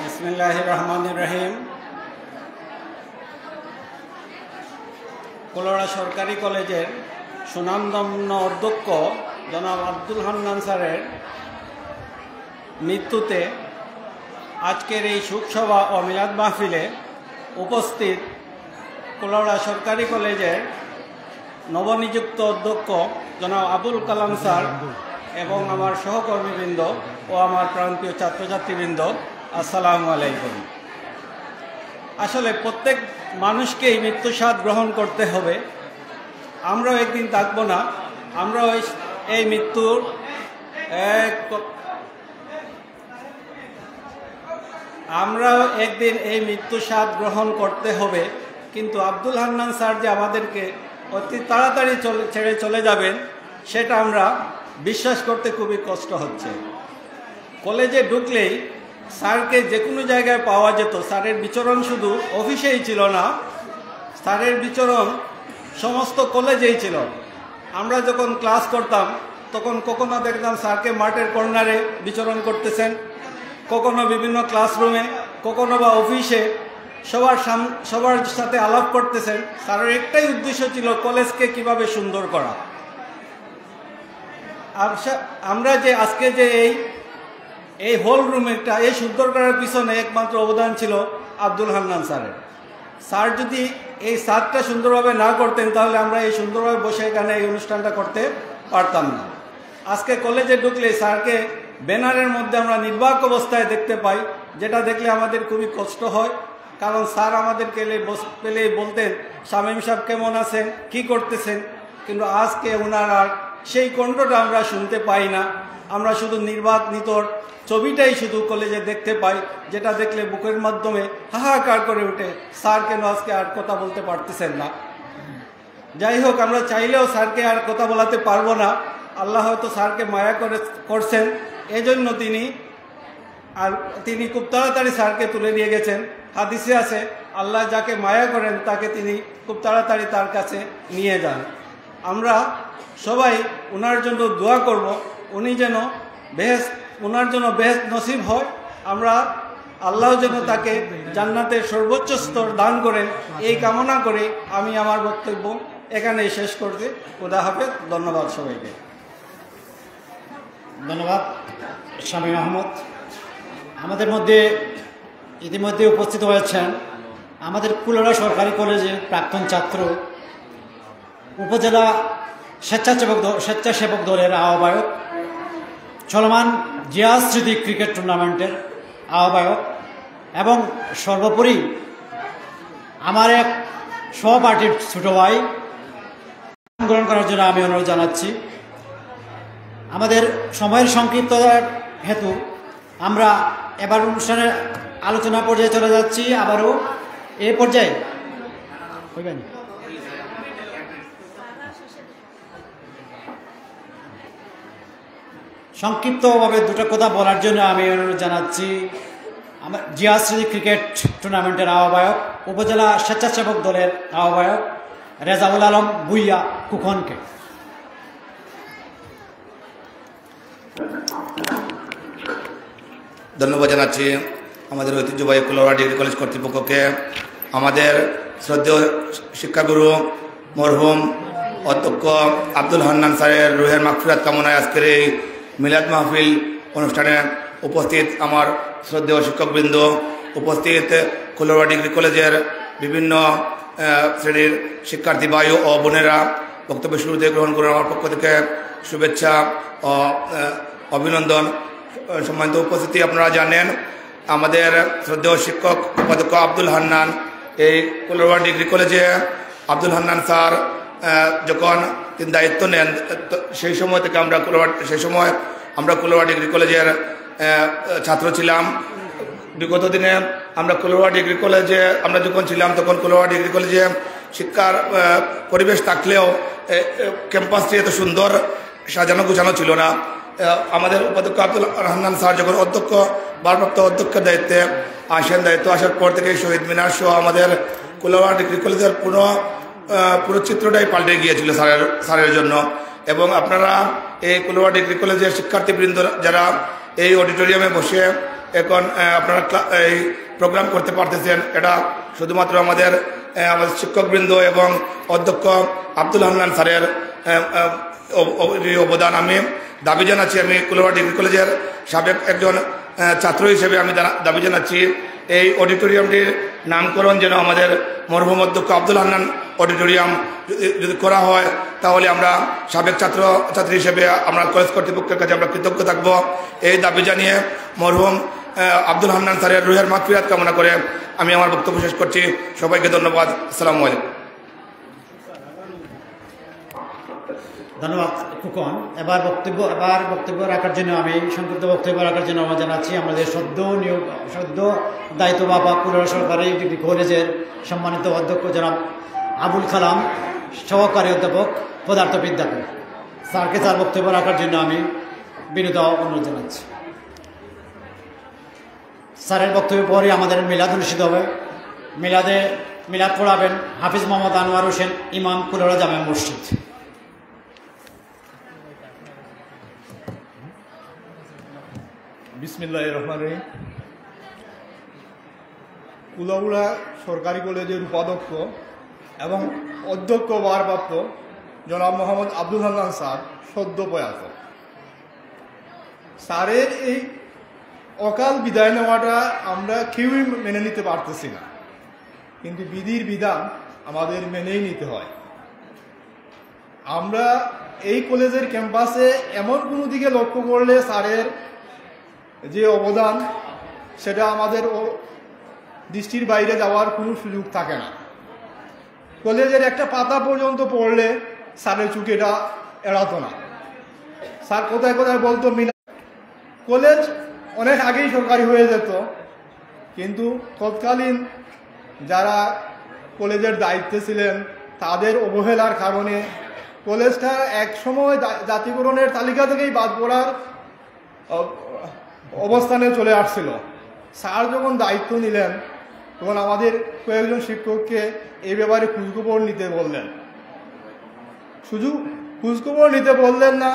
বিসমিল্লাহির রহমানির রহিম। কুলাউড়া সরকারি কলেজের সুনামধন্য অধ্যক্ষ জনাব আব্দুল হান্নান স্যারের মৃত্যুতে আজকের এই শোকসভা ও মিলাদ মাহফিলে উপস্থিত কুলাউড়া সরকারি কলেজের নবনিযুক্ত অধ্যক্ষ জনাব আবুল কালাম স্যার এবং আমার সহকর্মীবৃন্দ ও আমার প্রান্তীয় ছাত্রছাত্রীবৃন্দ, আসসালামু আলাইকুম। আসলে প্রত্যেক মানুষকেই মৃত্যুর স্বাদ গ্রহণ করতে হবে। আমরাও একদিন থাকবো না, আমরাও এই মৃত্যুর আমরাও একদিন এই মৃত্যুর স্বাদ গ্রহণ করতে হবে। কিন্তু আব্দুল হান্নান স্যার যে আমাদেরকে অতি তাড়াতাড়ি ছেড়ে চলে যাবেন সেটা আমরা বিশ্বাস করতে খুবই কষ্ট হচ্ছে। কলেজে ঢুকলেই স্যারকে যে কোনো জায়গায় পাওয়া যেত। স্যারের বিচরণ শুধু অফিসেই ছিল না, স্যারের বিচরণ সমস্ত কলেজেই ছিল। আমরা যখন ক্লাস করতাম তখন কখনো দেখতাম স্যারকে মাঠের কর্নারে বিচরণ করতেছেন, কখনো বিভিন্ন ক্লাসরুমে, কখনো বা অফিসে সবার সাথে আলাপ করতেছেন। স্যারের একটাই উদ্দেশ্য ছিল কলেজকে কিভাবে সুন্দর করা। আমরা যে আজকে যে এই হল রুমটা এই সুন্দর করার পিছনে একমাত্র অবদান ছিল আব্দুল হান্নান স্যারের। স্যার যদি এই স্যারটা সুন্দরভাবে না করতেন তাহলে আমরা এই সুন্দরভাবে বসে এখানে এই অনুষ্ঠানটা করতে পারতাম না। আজকে কলেজে ঢুকলে স্যারকে ব্যানারের মধ্যে আমরা নির্বাক অবস্থায় দেখতে পাই, যেটা দেখলে আমাদের খুবই কষ্ট হয়। কারণ স্যার আমাদেরকে পেলেই বলতেন, শামীম সাহেব কেমন আছেন, কি করতেছেন। কিন্তু আজকে ওনার আর সেই কণ্ঠটা আমরা শুনতে পাই না। আমরা শুধু নির্বাক নিতর ছবিটাই শুধু কলেজে দেখতে পাই, যেটা দেখলে বুকের মাধ্যমে হাহাকার করে ওঠে, স্যার কেন আজকে আর কথা বলতে পারতেছেন না। যাই হোক, আমরা চাইলেও স্যারকে আর কথা বলাতে পারবো না। আল্লাহ হয়তো স্যারকে মায়া করছেন, এজন্য তিনি খুব তাড়াতাড়ি স্যারকে তুলে নিয়ে গেছেন। হাদিসে আছে, আল্লাহ যাকে মায়া করেন তাকে তিনি খুব তাড়াতাড়ি তার কাছে নিয়ে যান। আমরা সবাই ওনার জন্য দোয়া করব, উনি যেন ওনার জন্য বেহেশত নসিব হয়। আমরা আল্লাহ যেন তাকে জান্নাতের সর্বোচ্চ স্তর দান করেন, এই কামনা করে আমি আমার বক্তব্য এখানেই শেষ করছি। খোদা হাফেজ। ধন্যবাদ সবাইকে। ধন্যবাদ শামীম আহমদ। আমাদের মধ্যে ইতিমধ্যে উপস্থিত হয়েছেন আমাদের কুলাউড়া সরকারি কলেজের প্রাক্তন ছাত্র, উপজেলা স্বেচ্ছাসেবক দলের আহ্বায়ক, চলমান জিয়া স্মৃতি ক্রিকেট টুর্নামেন্টের আহ্বায়ক এবং সর্বোপরি আমার এক সহপাঠীর ছোট ভাই গ্রহণ করার জন্য আমি অনুরোধ জানাচ্ছি। আমাদের সময়ের সংক্ষিপ্ততার হেতু আমরা এবার অনুষ্ঠানের আলোচনা পর্যায়ে চলে যাচ্ছি। আবারও এই পর্যায়ে হইবেন সংক্ষিপ্তভাবে দুটো কথা বলার জন্য আমি অনুরোধ জানাচ্ছি আমার জিয়া স্মৃতি ক্রিকেট টুর্নামেন্টের আহ্বায়ক, উপজেলা স্বেচ্ছাসেবক দলের আহ্বায়ক রেজাউল আলম ভুইয়া কুখনকে। ধন্যবাদ জানাচ্ছি আমাদের ঐতিহ্যবাহী কুলাউড়া ডিগ্রি কলেজ কর্তৃপক্ষকে, আমাদের শ্রদ্ধেয় শিক্ষাগুরু মরহুম অধ্যক্ষ আব্দুল হান্নান স্যারের রুহের মাগফিরাত কামনায় আজকের এই মিলাদ মাহফিল অনুষ্ঠানে উপস্থিত আমার শ্রদ্ধেয় শিক্ষকবৃন্দ, উপস্থিত কুলাউড়া ডিগ্রি কলেজের বিভিন্ন শ্রেণীর শিক্ষার্থী ভাই ও বোনেরা, বক্তব্য শুরুতে গ্রহণ করে আমার পক্ষ থেকে শুভেচ্ছা ও অভিনন্দন। সম্মানিত উপস্থিতি, আপনারা জানেন আমাদের শ্রদ্ধেয় শিক্ষক উপাধ্যক্ষ আব্দুল হান্নান এই কুলাউড়া ডিগ্রি কলেজে আব্দুল হান্নান স্যার যখন তিনি দায়িত্ব নেন সেই সময় থেকে আমরা কুলাউড়া ডিগ্রি কলেজের ছাত্র ছিলাম। বিগত দিনে আমরা কুলোয়া ডিগ্রি কলেজে আমরা যখন ছিলাম তখন কুলোয়া ডিগ্রি কলেজে শিক্ষার পরিবেশ থাকলেও ক্যাম্পাসটি এত সুন্দর সাজানো গুছানো ছিল না। আমাদের উপাধ্যক্ষ আব্দুল হান্নান স্যার যখন ভারপ্রাপ্ত অধ্যক্ষের দায়িত্বে দায়িত্ব আসার পর থেকে শহীদ মিনার সহ আমাদের কুলোয়া ডিগ্রি কলেজের পুরো চিত্রটাই পাল্টে গিয়েছিল স্যারের জন্য। এবং আপনারা এই কুলোয়া ডিগ্রি কলেজের শিক্ষার্থীবৃন্দ যারা এই অডিটোরিয়ামে বসে এখন আপনারা এই প্রোগ্রাম করতে পারতেছেন, এটা শুধুমাত্র আমাদের শিক্ষকবৃন্দ এবং অধ্যক্ষ আব্দুল হান্নান স্যারের অবদান। আমি দাবি জানাচ্ছি, আমি কুলোয়া ডিগ্রি কলেজের সাবেক একজন ছাত্র হিসেবে আমি দাবি জানাচ্ছি এই অডিটোরিয়ামটির নামকরণ যেন আমাদের মরহুম অধ্যক্ষ আব্দুল হান্নান অডিটোরিয়াম যদি করা হয়, তাহলে আমরা সাবেক ছাত্রী হিসেবে আমরা কলেজ কর্তৃপক্ষের কাছে আমরা কৃতজ্ঞ থাকব। এই দাবি জানিয়ে মরহুম আব্দুল হান্নান স্যারের রুহের মাগফিরাত কামনা করে আমি আমার বক্তব্য শেষ করছি। সবাইকে ধন্যবাদ। আসসালামু আলাইকুম। ধন্যবাদ ফুকন। এবার বক্তব্য রাখার জন্য আমি সংক্ষিপ্ত বক্তব্য রাখার জন্য আমরা জানাচ্ছি আমাদের সদ্য দায়িত্ব বাবা কুলোয়া সরকারি ডিগ্রি কলেজের সম্মানিত অধ্যক্ষ জনাব আবুল কালাম সহকারী অধ্যাপক পদার্থবিদ্যাকে স্যারকে তার বক্তব্য রাখার জন্য আমি বিনীত অনুরোধ জানাচ্ছি। স্যারের বক্তব্যের পরে আমাদের মিলাদ অনুষ্ঠিত হবে। মিলাদ পড়াবেন হাফিজ মোহাম্মদ আনোয়ার হোসেন, ইমাম কুলোয়া জামে মসজিদ। বিসমিল্লাহির রহমানির রহিম। কুলাউড়া সরকারি কলেজের উপাধ্যক্ষ এবং অধ্যক্ষ ভারপ্রাপ্ত জনাব মোহাম্মদ আব্দুল হান্নান স্যার সদ্য প্রয়াত। স্যারের এই অকাল বিদায় নেওয়াটা আমরা কেউই মেনে নিতে পারতেছি না, কিন্তু বিধির বিধান আমাদের মেনেই নিতে হয়। আমরা এই কলেজের ক্যাম্পাসে এমন কোনো দিকে লক্ষ্য করলে স্যারের যে অবদান সেটা আমাদের দৃষ্টির বাইরে যাওয়ার কোনো সুযোগ থাকে না। কলেজের একটা পাতা পর্যন্ত পড়লে স্যারের চোখে এটা এড়াতো না। স্যার কোথায় কোথায় বলতো কলেজ অনেক আগেই সরকারি হয়ে যেত, কিন্তু তৎকালীন যারা কলেজের দায়িত্বে ছিলেন তাদের অবহেলার কারণে কলেজটা এক সময় জাতীয়করণের তালিকা থেকেই বাদ পড়ার অবস্থানে চলে আসছিল। স্যার যখন দায়িত্ব নিলেন তখন আমাদের কয়েকজন শিক্ষককে এই ব্যাপারে খোঁজখবর নিতে বললেন। শুধু খোঁজখবর নিতে বললেন না,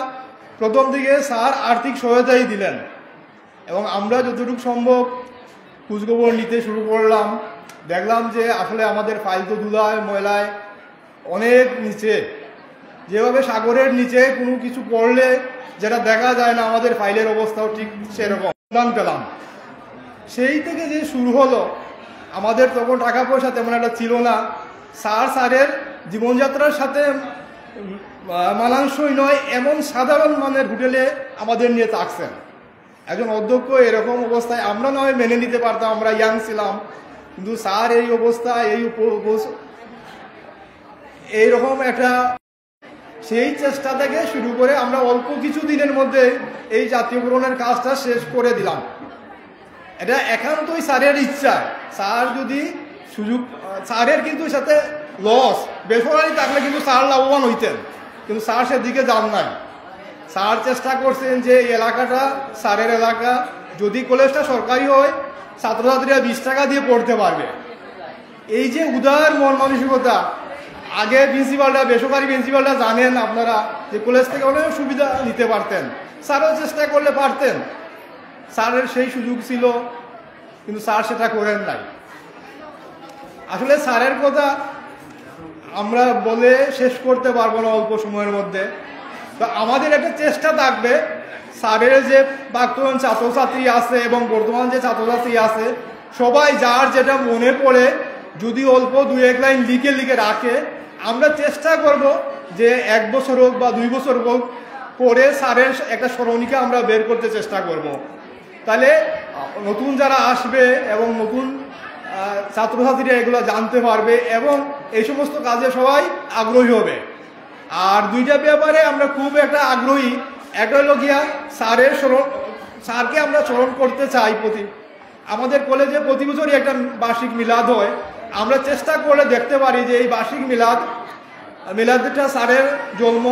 প্রথম দিকে স্যার আর্থিক সহায়তাই দিলেন এবং আমরা যতটুকু সম্ভব খোঁজখবর নিতে শুরু করলাম। দেখলাম যে আসলে আমাদের ফাইল তো ধুলায় ময়লায় অনেক নিচে, যেভাবে সাগরের নিচে কোনো কিছু পড়লে যেটা দেখা যায় না, আমাদের ফাইলের অবস্থাও ঠিক সেরকম পেলাম। সেই থেকে যে শুরু হলো, আমাদের তখন টাকা পয়সা তেমন একটা ছিল না। স্যারের জীবনযাত্রার সাথে মানানসই নয় এমন সাধারণ মানের হোটেলে আমাদের নিয়ে থাকছেন। একজন অধ্যক্ষ এরকম অবস্থায় আমরা নয় মেনে নিতে পারতাম, আমরা ইয়াং ছিলাম, কিন্তু স্যার এই অবস্থা এইরকম একটা সেই চেষ্টা থেকে শুরু করে আমরা অল্প কিছু দিনের মধ্যে এই জাতীয়করণের কাজটা শেষ করে দিলাম। এটা একান্তই স্যারের ইচ্ছা। স্যার যদি সুযোগ, স্যারের কিন্তু সাথে লস বেসরকারি থাকলে কিন্তু স্যার লাভবান হইতেন, কিন্তু স্যার সেদিকে যান নাই। স্যার চেষ্টা করছেন যে এই এলাকাটা স্যারের এলাকা, যদি কলেজটা সরকারি হয় ছাত্রছাত্রীরা 20 টাকা দিয়ে পড়তে পারবে। এই যে উদার মন মানসিকতা, আগে প্রিন্সিপালরা বেসরকারি প্রিন্সিপালরা জানেন আপনারা যে কলেজ থেকে অনেক সুবিধা নিতে পারতেন, স্যারও চেষ্টা করলে পারতেন। স্যারের সেই সুযোগ ছিল, কিন্তু স্যার সেটা করেন নাই। আসলে স্যারের কথা আমরা বলে শেষ করতে পারবো না অল্প সময়ের মধ্যে। তো আমাদের একটা চেষ্টা থাকবে, স্যারের যে প্রাক্তন ছাত্রছাত্রী আছে এবং বর্তমান যে ছাত্রছাত্রী আছে সবাই যার যেটা মনে পড়ে যদি অল্প 2-1 লাইন লিখে রাখে, আমরা চেষ্টা করব যে 1 বছর হোক বা 2 বছর হোক পরে স্যারের একটা স্মরণিকা আমরা বের করতে চেষ্টা করব। তাহলে নতুন যারা আসবে এবং নতুন ছাত্রছাত্রীরা এগুলো জানতে পারবে এবং এই সমস্ত কাজে সবাই আগ্রহী হবে। আর দুইটা ব্যাপারে আমরা খুব একটা আগ্রহী। একটা হলো গিয়া স্যারকে আমরা স্মরণ করতে চাই আমাদের কলেজে প্রতি বছরই একটা বার্ষিক মিলাদ হয়। আমরা চেষ্টা করে দেখতে পারি যে এই বার্ষিক মিলাদটা স্যারের জন্ম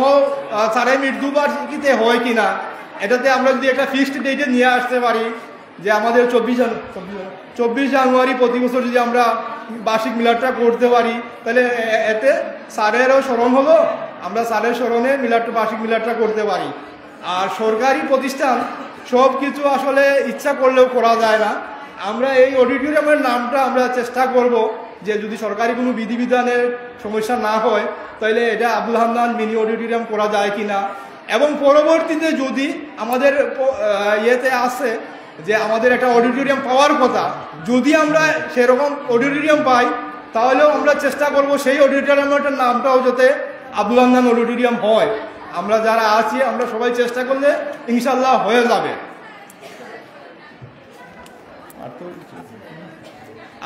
স্যারের মৃত্যুবার্ষিকীতে হয় কিনা। এটাতে আমরা যদি একটা ফিক্সড ডেটে নিয়ে আসতে পারি যে আমাদের 24 জানুয়ারি প্রতি বছর যদি আমরা বার্ষিক মিলাদটা করতে পারি, তাহলে এতে স্যারেরও স্মরণ হলো, আমরা স্যারের স্মরণে বার্ষিক মিলাদটা করতে পারি। আর সরকারি প্রতিষ্ঠান সব কিছু আসলে ইচ্ছা করলেও করা যায় না। আমরা এই অডিটোরিয়ামের নামটা আমরা চেষ্টা করব যে যদি সরকারি কোনো বিধিবিধানের সমস্যা না হয় তাহলে এটা আব্দুল হান্নান মিনি অডিটোরিয়াম করা যায় কিনা, এবং পরবর্তীতে যদি আমাদের ইয়েতে আসে যে আমাদের একটা অডিটোরিয়াম পাওয়ার কথা, যদি আমরা সেরকম অডিটোরিয়াম পাই তাহলেও আমরা চেষ্টা করব সেই অডিটোরিয়ামের নামটাও যাতে আব্দুল হান্নান অডিটোরিয়াম হয়। আমরা যারা আছি আমরা সবাই চেষ্টা করলে ইনশাল্লাহ হয়ে যাবে।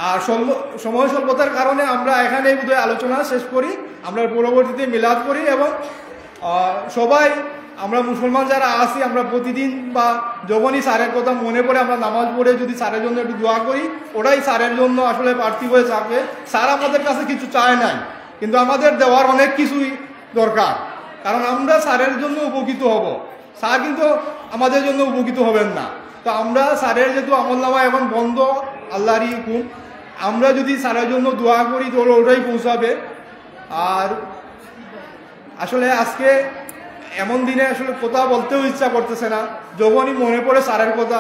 আর সময় স্বল্পতার কারণে আমরা এখানেই বোধহয় আলোচনা শেষ করি, আমরা পরবর্তীতে মিলাদ করি। এবং সবাই আমরা মুসলমান যারা আছি আমরা প্রতিদিন বা যখনই স্যারের কথা মনে পড়ে আমরা নামাজ পড়ে যদি স্যারের জন্য একটু দোয়া করি, ওটাই স্যারের জন্য আসলে প্রার্থী হয়ে থাকে। স্যার আমাদের কাছে কিছু চায় নাই, কিন্তু আমাদের দেওয়ার অনেক কিছুই দরকার, কারণ আমরা স্যারের জন্য উপকৃত হব, স্যার কিন্তু আমাদের জন্য উপকৃত হবেন না। তো আমরা স্যারের যেহেতু আমলনামা এখন বন্ধ, আল্লাহরই হুকুম, আমরা যদি স্যারের জন্য দোয়া করি তো ওটাই পৌঁছাবে। আর আসলে আজকে এমন দিনে আসলে কথা বলতেও ইচ্ছা করতেছে না, যখনই মনে পড়ে স্যারের কথা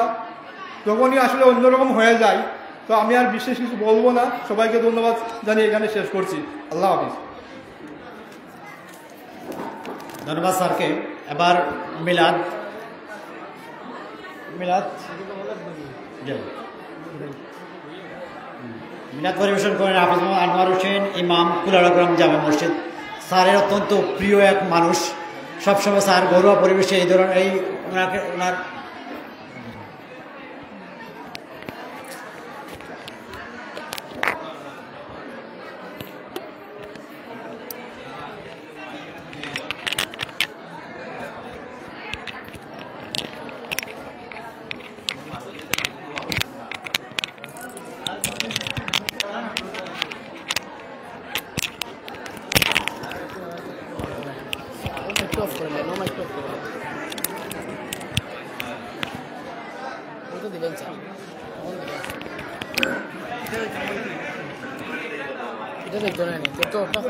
তখনই আসলে অন্যরকম হয়ে যায়। তো আমি আর বিশেষ কিছু বলবো না, সবাইকে ধন্যবাদ জানিয়ে এখানে শেষ করছি। আল্লাহ হাফিজ। ধন্যবাদ স্যারকে। এবার মিলাদ পরিবেশন করেন হাফিজ মোহাম্মদ আনোয়ার হোসেন, ইমাম, কুলারগ্রাম জামে মসজিদ। স্যারের অত্যন্ত প্রিয় এক মানুষ, সবসময় স্যার ঘরোয়া পরিবেশে এই ধরনের ওনার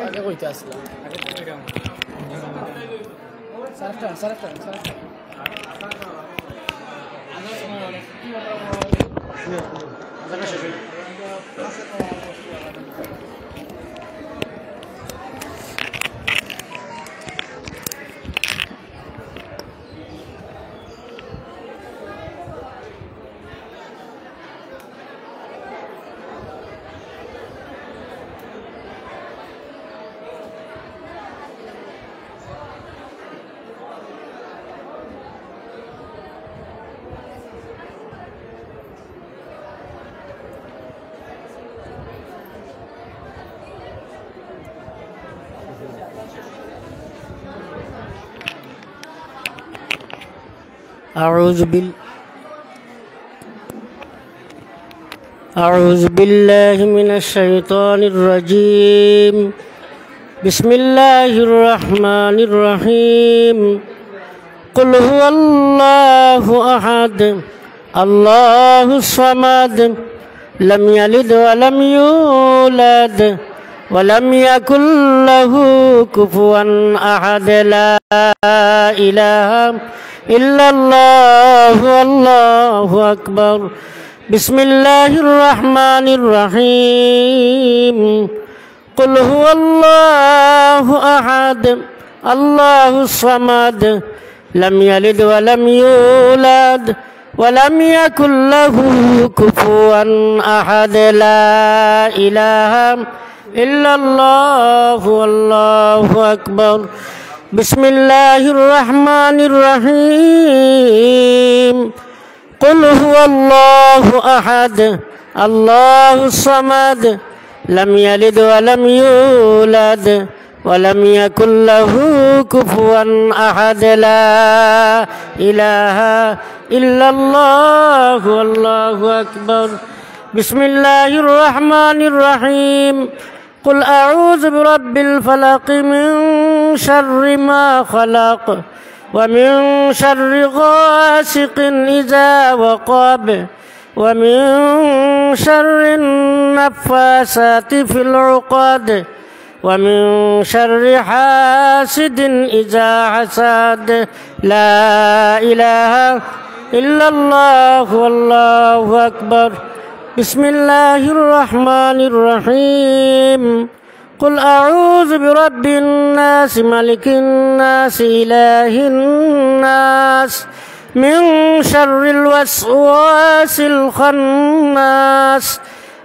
আগে কইতে আসলাম أعوذ بالله من الشيطان الرجيم. بسم الله الرحمن الرحيم. قل هو الله أحد الله الصمد لم يلد ولم يولد ولم يكن له كفوا أحد. لا إله إلا الله والله أكبر. بسم الله الرحمن الرحيم. قل هو الله أحد الله الصمد لم يلد ولم يولد ولم يكن له كفوا أحد. لا إله إلا الله والله أكبر. بسم الله الرحمن الرحيم. قل هو الله أحد الله الصمد لم يلد ولم يولد ولم يكن له كفوا أحد. لا إله إلا الله والله أكبر. بسم الله الرحمن الرحيم. قل أعوذ برب الفلق من شر ما خلق ومن شر غاسق إذا وقب ومن شر النفاثات في العقد ومن شر حاسد إذا حسد. لا إله إلا الله والله أكبر. بسم الله الرحمن الرحيم. قل أعوذ برب الناس ملك الناس إله الناس من شر الوسواس الخناس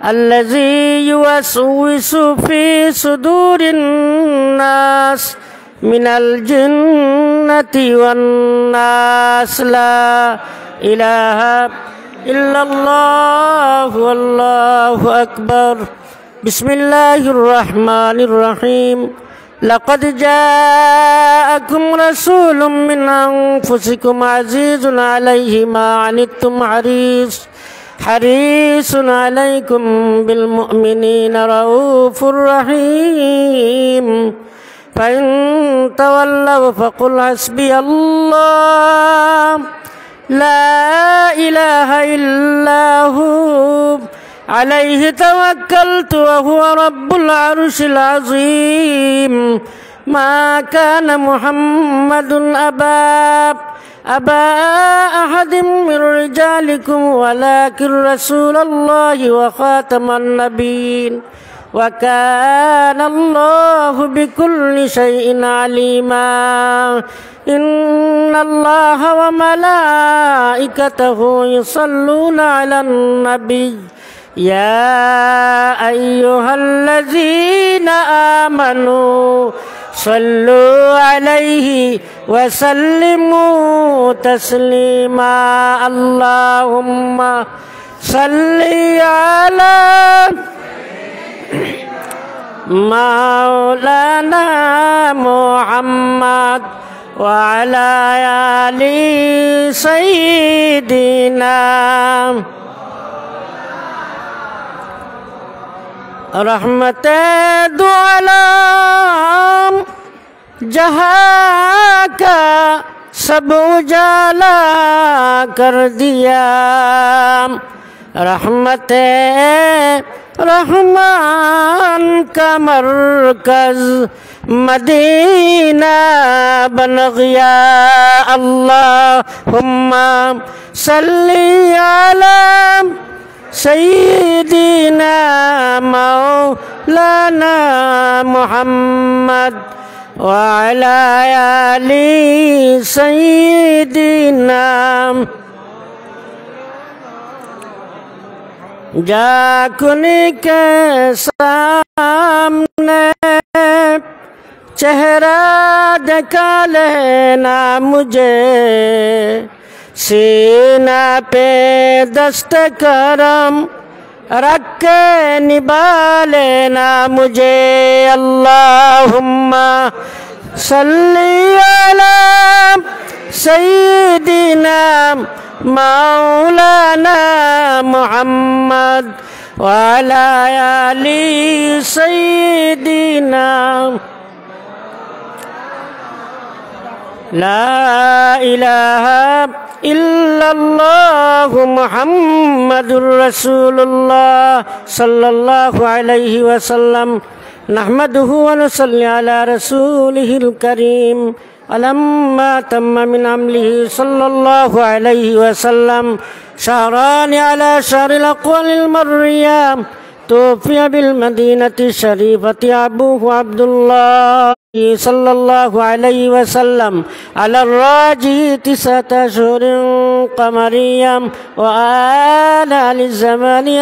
الذي يوسوس في صدور الناس من الجنة والناس. لا إله إلا الله والله أكبر. بسم الله الرحمن الرحيم. لقد جاءكم رسول من أنفسكم عزيز عليه ما عنتم حريص عليكم بالمؤمنين رؤوف رحيم. فإن تولوا فقل حسبي الله لا إله إلا هو عليه توكلت وهو رب العرش العظيم. ما كان محمد أبا أحد من رجالكم ولكن رسول الله وخاتم النبيين وكان الله بكل شيء عليما. إن الله وملائكته يصلون على النبي يا أيها الذين آمنوا صلوا عليه وسلموا تسليما. اللهم صل على مولانا محمد وعلى آل سيدنا रहमत दो आलम जहाँ का सब उजाला कर दिया। रहमत रहमान का मरकज मदीना बन गया। अल्लाहुम्मा सल्ली अला सय्यिदिना मौलाना मुहम्मद व अला आलि सय्यिदिना। जाकुनी के सामने चेहरा दिखा लेना मुझे, सीना पे दस्त करम रख के निभा लेना मुझे। अल्लाहुम्मा सल्ली अला सय्यिदिना मौलाना मुहम्मद व अला आलि सय्यिदिना। ला इलाहा इल्लल्लाह मुहम्मदुर रसूलुल्लाह सल्लल्लाहु अलैहि वसल्लम। नहमदुहु व नुसल्ली अला रसूलिहिल करीम। अलम्मा तम्मा मिन अमलिही सल्लल्लाहु अलैहि वसल्लम शहरानि अला शहरिल अक़वालिल मर्रिया। तोफ़िया बिल मदीनति शरीफति अबूहु अब्दुल्लाह सल्लल्लाहु अलैहि वसल्लम अला राजी तिसअत अशहुरिन क़मरिय्यम व आला लिज़्ज़मानि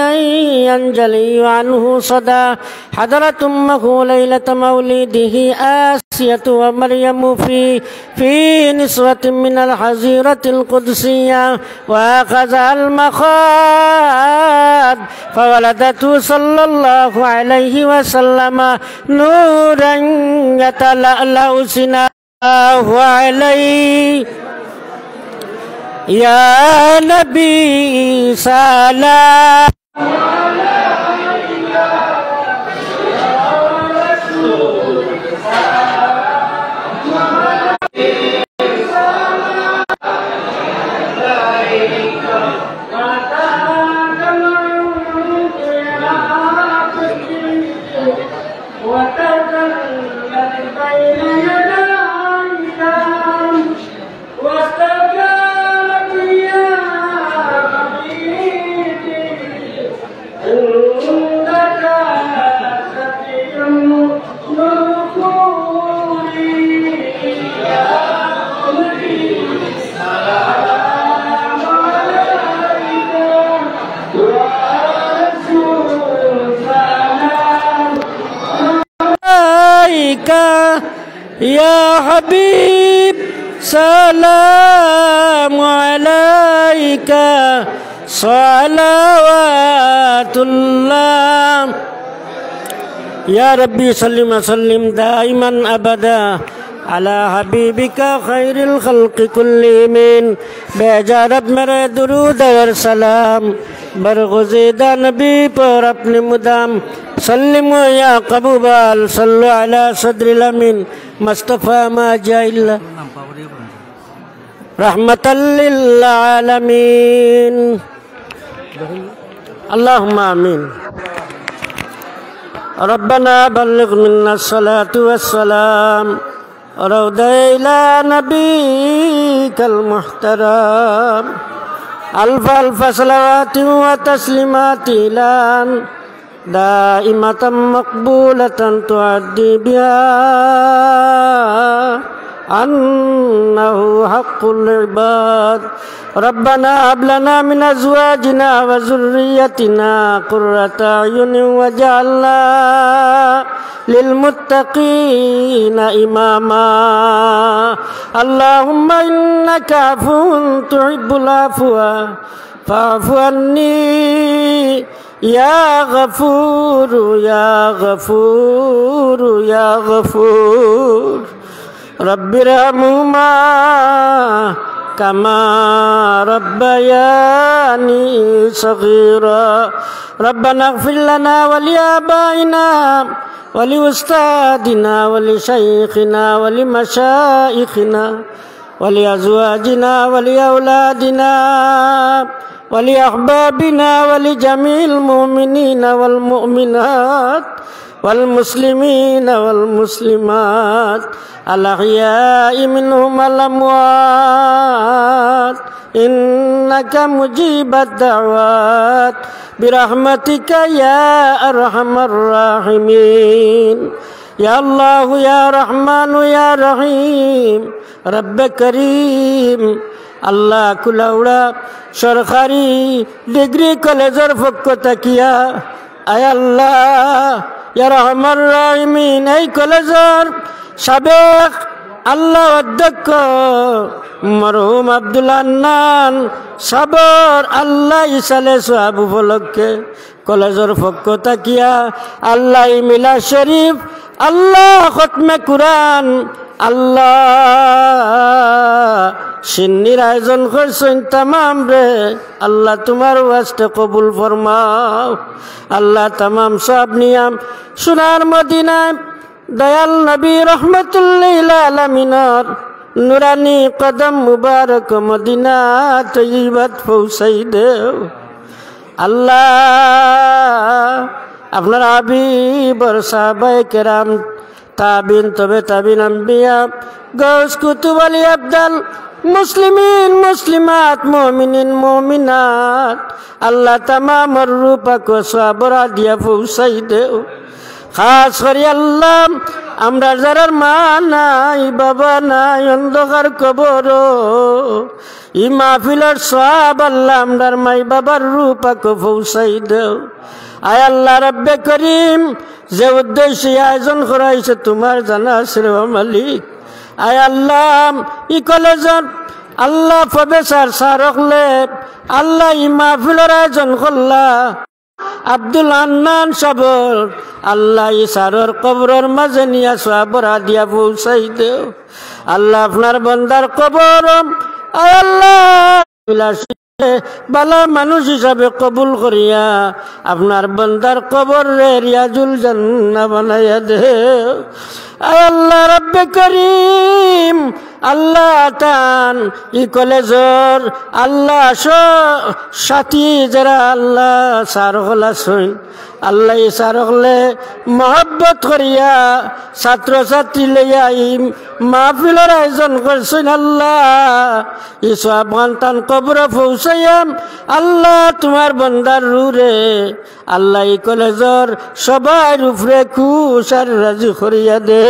अंजलि अन्हु सदा हदरत उम्महु लैलत मौलिदिही आसियतु व मरियमु फी निस्वतिन मिनल हज़ीरतिल क़ुद्सिय्या व अख़ज़ल मख़ाद फवलदतु सल्लल्लाहु अलैहि वसल्लम नूरन यतलअलउ सिनाहु अलैहि ইয়া নবী সালাম يا حبيب سلام عليك صلوات الله يا ربي سلم وسلم دائما أبدا على حبيبك خير الخلق كلهم बेजारब मेरे दुरूद और सलाम बरगुज़ीदा नबी पर अपने मुदाम सल्लिम या कबूबाल सल्लु अला सदरिल अमीन मुस्तफ़ा मा जाइल्ला रहमतल लिल आलमीन अल्लाहुम्मा आमीन रब्बना बल्लिग मिन्ना सलातु वस्सलाम रौदा इला नबीकल मुहतरम अल्फ अल्फ सलावाति व तस्लीमाति लान दाइमतम मकबूलतन तुअद्दी बिहा अन्नहु हक़्क़ुल इबाद रब्बना हब लना मिन अज़वाजिना व ज़ुर्रिय्यतिना क़ुर्रता अयुनिन वजअलना लिलमुत्तक़ीना इमामा अल्लाहुम्मा इन्नका अफ़ुव्वुन तुहिब्बुल अफ़्वा फ़अफ़ु अन्नी या गफ़ूर या गफ़ूर या गफ़ूर रब्बिरहमुमा कमा रब्बयानी सगीरा रब्बना इग़फिर लना व लिआबाइना व लिउस्तादिना व लिशैखिना व लिमशाइखिना व लिअज़वाजिना व लिऔलादिना व लिअहबाबिना व लिजमीइल मुमिनीना वल मुमिनात वल मुस्लिमीन वल मुस्लिमात अल अहयाइ मिनहुम वल अमवात इन्नका मुजीबद दअवात बिरहमतिका या अरहमर राहिमीन या अल्लाह या रहमान या रहीम रब्ब करीम আল্লাহ কুলাউড়া সরকারি ডিগ্রি কলেজের পক্ষ থাকিয়া আয় আল্লাহ ইয়া রহমান রাহিমিন এই কলেজের সাবেক আল্লাহ অধ্যক্ষ মরহুম আব্দুল হান্নান সাবর আল্লাহ ইসালে সোহাব উপলক্ষে কলেজের পক্ষ থাকিয়া আল্লাহ মিলা শরীফ আল্লাহ খতমে কুরআন আল্লাহ সিন্নির আয়োজন করছেন তামাম রে আল্লাহ তোমার ওয়াস্তে কবুল ফরমাও আল্লাহ তামাম সব নিয়াম সোনার মদিনায় দয়াল নবী রহমতুল্লিল আলামিনের নুরানি কদম মুবারক মদিনা তৈয়বাত পৌঁছাই দেও আল্লাহ আপনার হাবিবর সাহাবায়ে কেরাম তাবিন তবে তাবিন আম্বিয়া গৌস কুতুব আলী আবদাল মুসলিমিন মুসলিমাত মুমিনিন মুমিনাত আল্লাহ তামামর রূপক সবরা দিয়া পৌঁছাই দেও খাস করি আল্লাহ আমরা যারা মা নাই বাবা নাই অন্ধকার কবর ই মাহফিলের সব আল্লাহ আমরার মাই বাবার রূপক পৌঁছাই দেও আয় আল্লাহ রব্বে করিম যে উদ্দেশ্যে আয়োজন করা হয়েছে তোমার জানা আছে রে মালিক আয় আল্লাহ ই কলেজত আল্লাহ প্রফেসর সারকলে আল্লাহ ই মাহফিলের আয়োজন করলা আব্দুল হান্নান সাবর আল্লাহ ই সারর কবরের মাঝে নিয়া সবরা দিয়া পৌঁছাই দেও আল্লাহ আপনার বন্দার কবর আয় আল্লাহ বালা মানুষ হিসাবে কবুল করিয়া আপনার বান্দার কবর রে রিয়াজুল জান্নাহ বানাইয়া দে। আয় আল্লাহ রব্বে করিম, আল্লাহ তান ই কলেজর আল্লাহ সাথী যারা আল্লাহ সার হলা সই আল্লাহ সার হলে মহব্বত করিয়া ছাত্র ছাত্রী লইয়া ই মাহফিলের আয়োজন করছেন। আল্লাহ ই সব তান কবর পৌঁছাইয়াম আল্লাহ তোমার বন্দার রুরে আল্লাহ ই কলেজর সবাই উপরে খুশ আর রাজি করিয়া দে।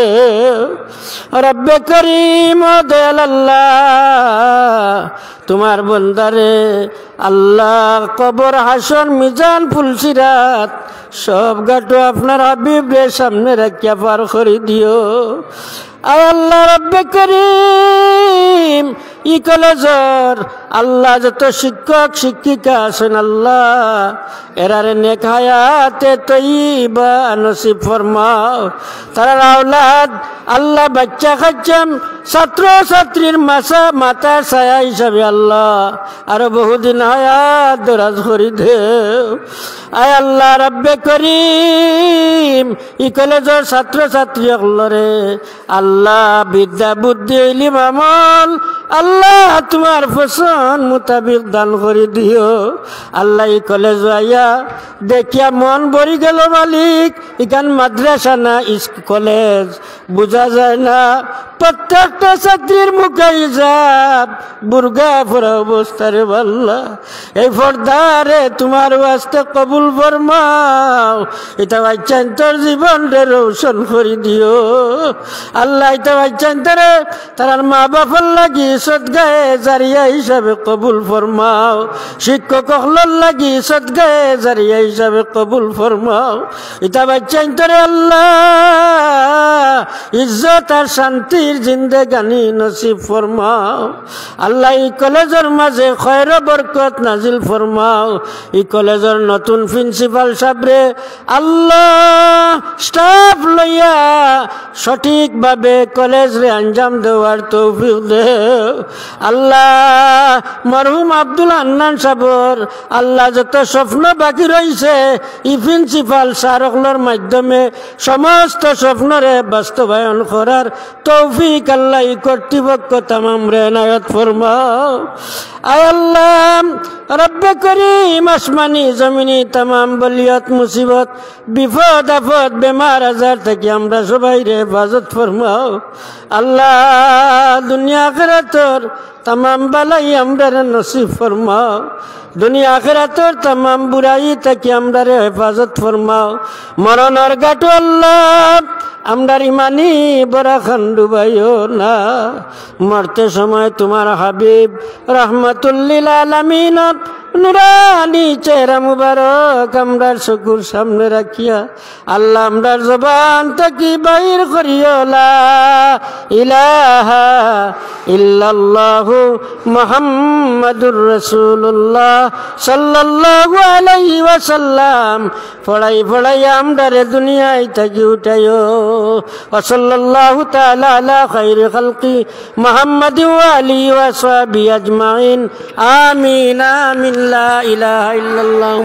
রব্বে করিম দয়াল আল্লাহ তোমার বন্দারে আল্লাহ কবর হাসন মিজান ফুলসিরাত সব গাটো আপনার হাবিবের সামনে রাখিয়া পার করে দিও। আয় আল্লাহ রব্বে করিম ই কলেজর আল্লাহ যত শিক্ষক শিক্ষিকা আছেন আল্লাহ এরারে নেক হায়াতে তৈবা নসিব ফরমাও। তারা আওলাদ আল্লাহ বাচ্চা কাচ্চাম ছাত্র ছাত্রীর মাথা ছায়া হিসাবে আল্লাহ আরো বহুদিন হায়াত দরাজ করি দেও। আয় আল্লাহ রব্বে করিম ই কলেজের ছাত্র ছাত্রী সকলরে আল্লাহ বিদ্যা বুদ্ধি ইলম আমল আল্লাহ তোমার পছন্দ মোতাবিক দান করে দিও। আল্লাহ ই কলেজ আইয়া দেখিয়া মন ভরি গেল মালিক, ইখান মাদ্রাসা না কলেজ বোঝা যায় না। প্রত্যেকটা ছাত্রীর মুখে হিসাব বুর্গা পরা অবস্থা রে আল্লাহ এই পর্দারে তোমার ওয়াস্তে কবুল ফরমাও। এটা বাচ্চান তোর জীবন রে রোশন করে দিও। আল্লাহ এটা বাচ্চান তোরে তার মা বাপর লাগি সদগায়ে জারিয়া হিসাবে কবুল ফরমাও। শিক্ষক হলর লাগি সদগায়ে জারিয়া হিসাবে কবুল ফরমাও। এটা বাচ্চান তোরে আল্লাহ ইজ্জত আর শান্তির জিন্দেগানি নসিব ফরমাও। আল্লাহ এই কলেজের মাঝে খয়র বরকত নাজিল ফরমাও। এই কলেজের নতুন প্রিন্সিপাল সাহেবরে আল্লাহ স্টাফ লইয়া সঠিকভাবে কলেজ রে আঞ্জাম দেওয়ার তৌফিক দেও। আল্লাহ মরহুম আব্দুল হান্নান সাহেবর আল্লাহ যত স্বপ্ন বাকি রয়েছে এই প্রিন্সিপাল স্যারগুলোর মাধ্যমে সমস্ত স্বপ্নরে বাস্তবায়ন করার তৌফিক আল্লাহ কর্তৃপক্ষ তামাম রে এনায়েত ফরমাও। আয় আল্লাহ রব্বে করিম আসমানি জমিনি তামাম বলিয়ত মুসিবত বিপদ আপদ বেমার আজার থেকে আমরা সবাই রে হেফাজত ফরমাও। আল্লাহ দুনিয়া আখিরাতের তামাম বালাই আমরা নসিব ফরমাও। দুনিয়া আখিরাতের তামাম বুরাই থেকে আমরা রে হেফাজত ফরমাও। মরণের গাটো আল্লাহ আমরার ইমানি বড়া খান্ডুবাইও না। মরতে সময় তোমার হাবিব রহমতুল্লিল আলামিনত নুরানি চেহারা মুবারক আমরার চকুর সামনে রাখিয়া আল্লাহ আমরার জবান থেকে বাইর করিও লা ইলাহা ইল্লাল্লাহু মুহাম্মাদুর রাসূলুল্লাহ সাল্লাল্লাহু আলাইহি ওয়াসাল্লাম পড়াই পড়াই আমরারে দুনিয়ায় থেকে উঠাইও। ওয়া সাল্লাল্লাহু তাআলা আলা খাইরি খালকি মুহাম্মাদিন ওয়া আলিহি ওয়া সাহবিহি আজমাইন আমিন আমিন লা ইলাহা ইল্লাল্লাহ।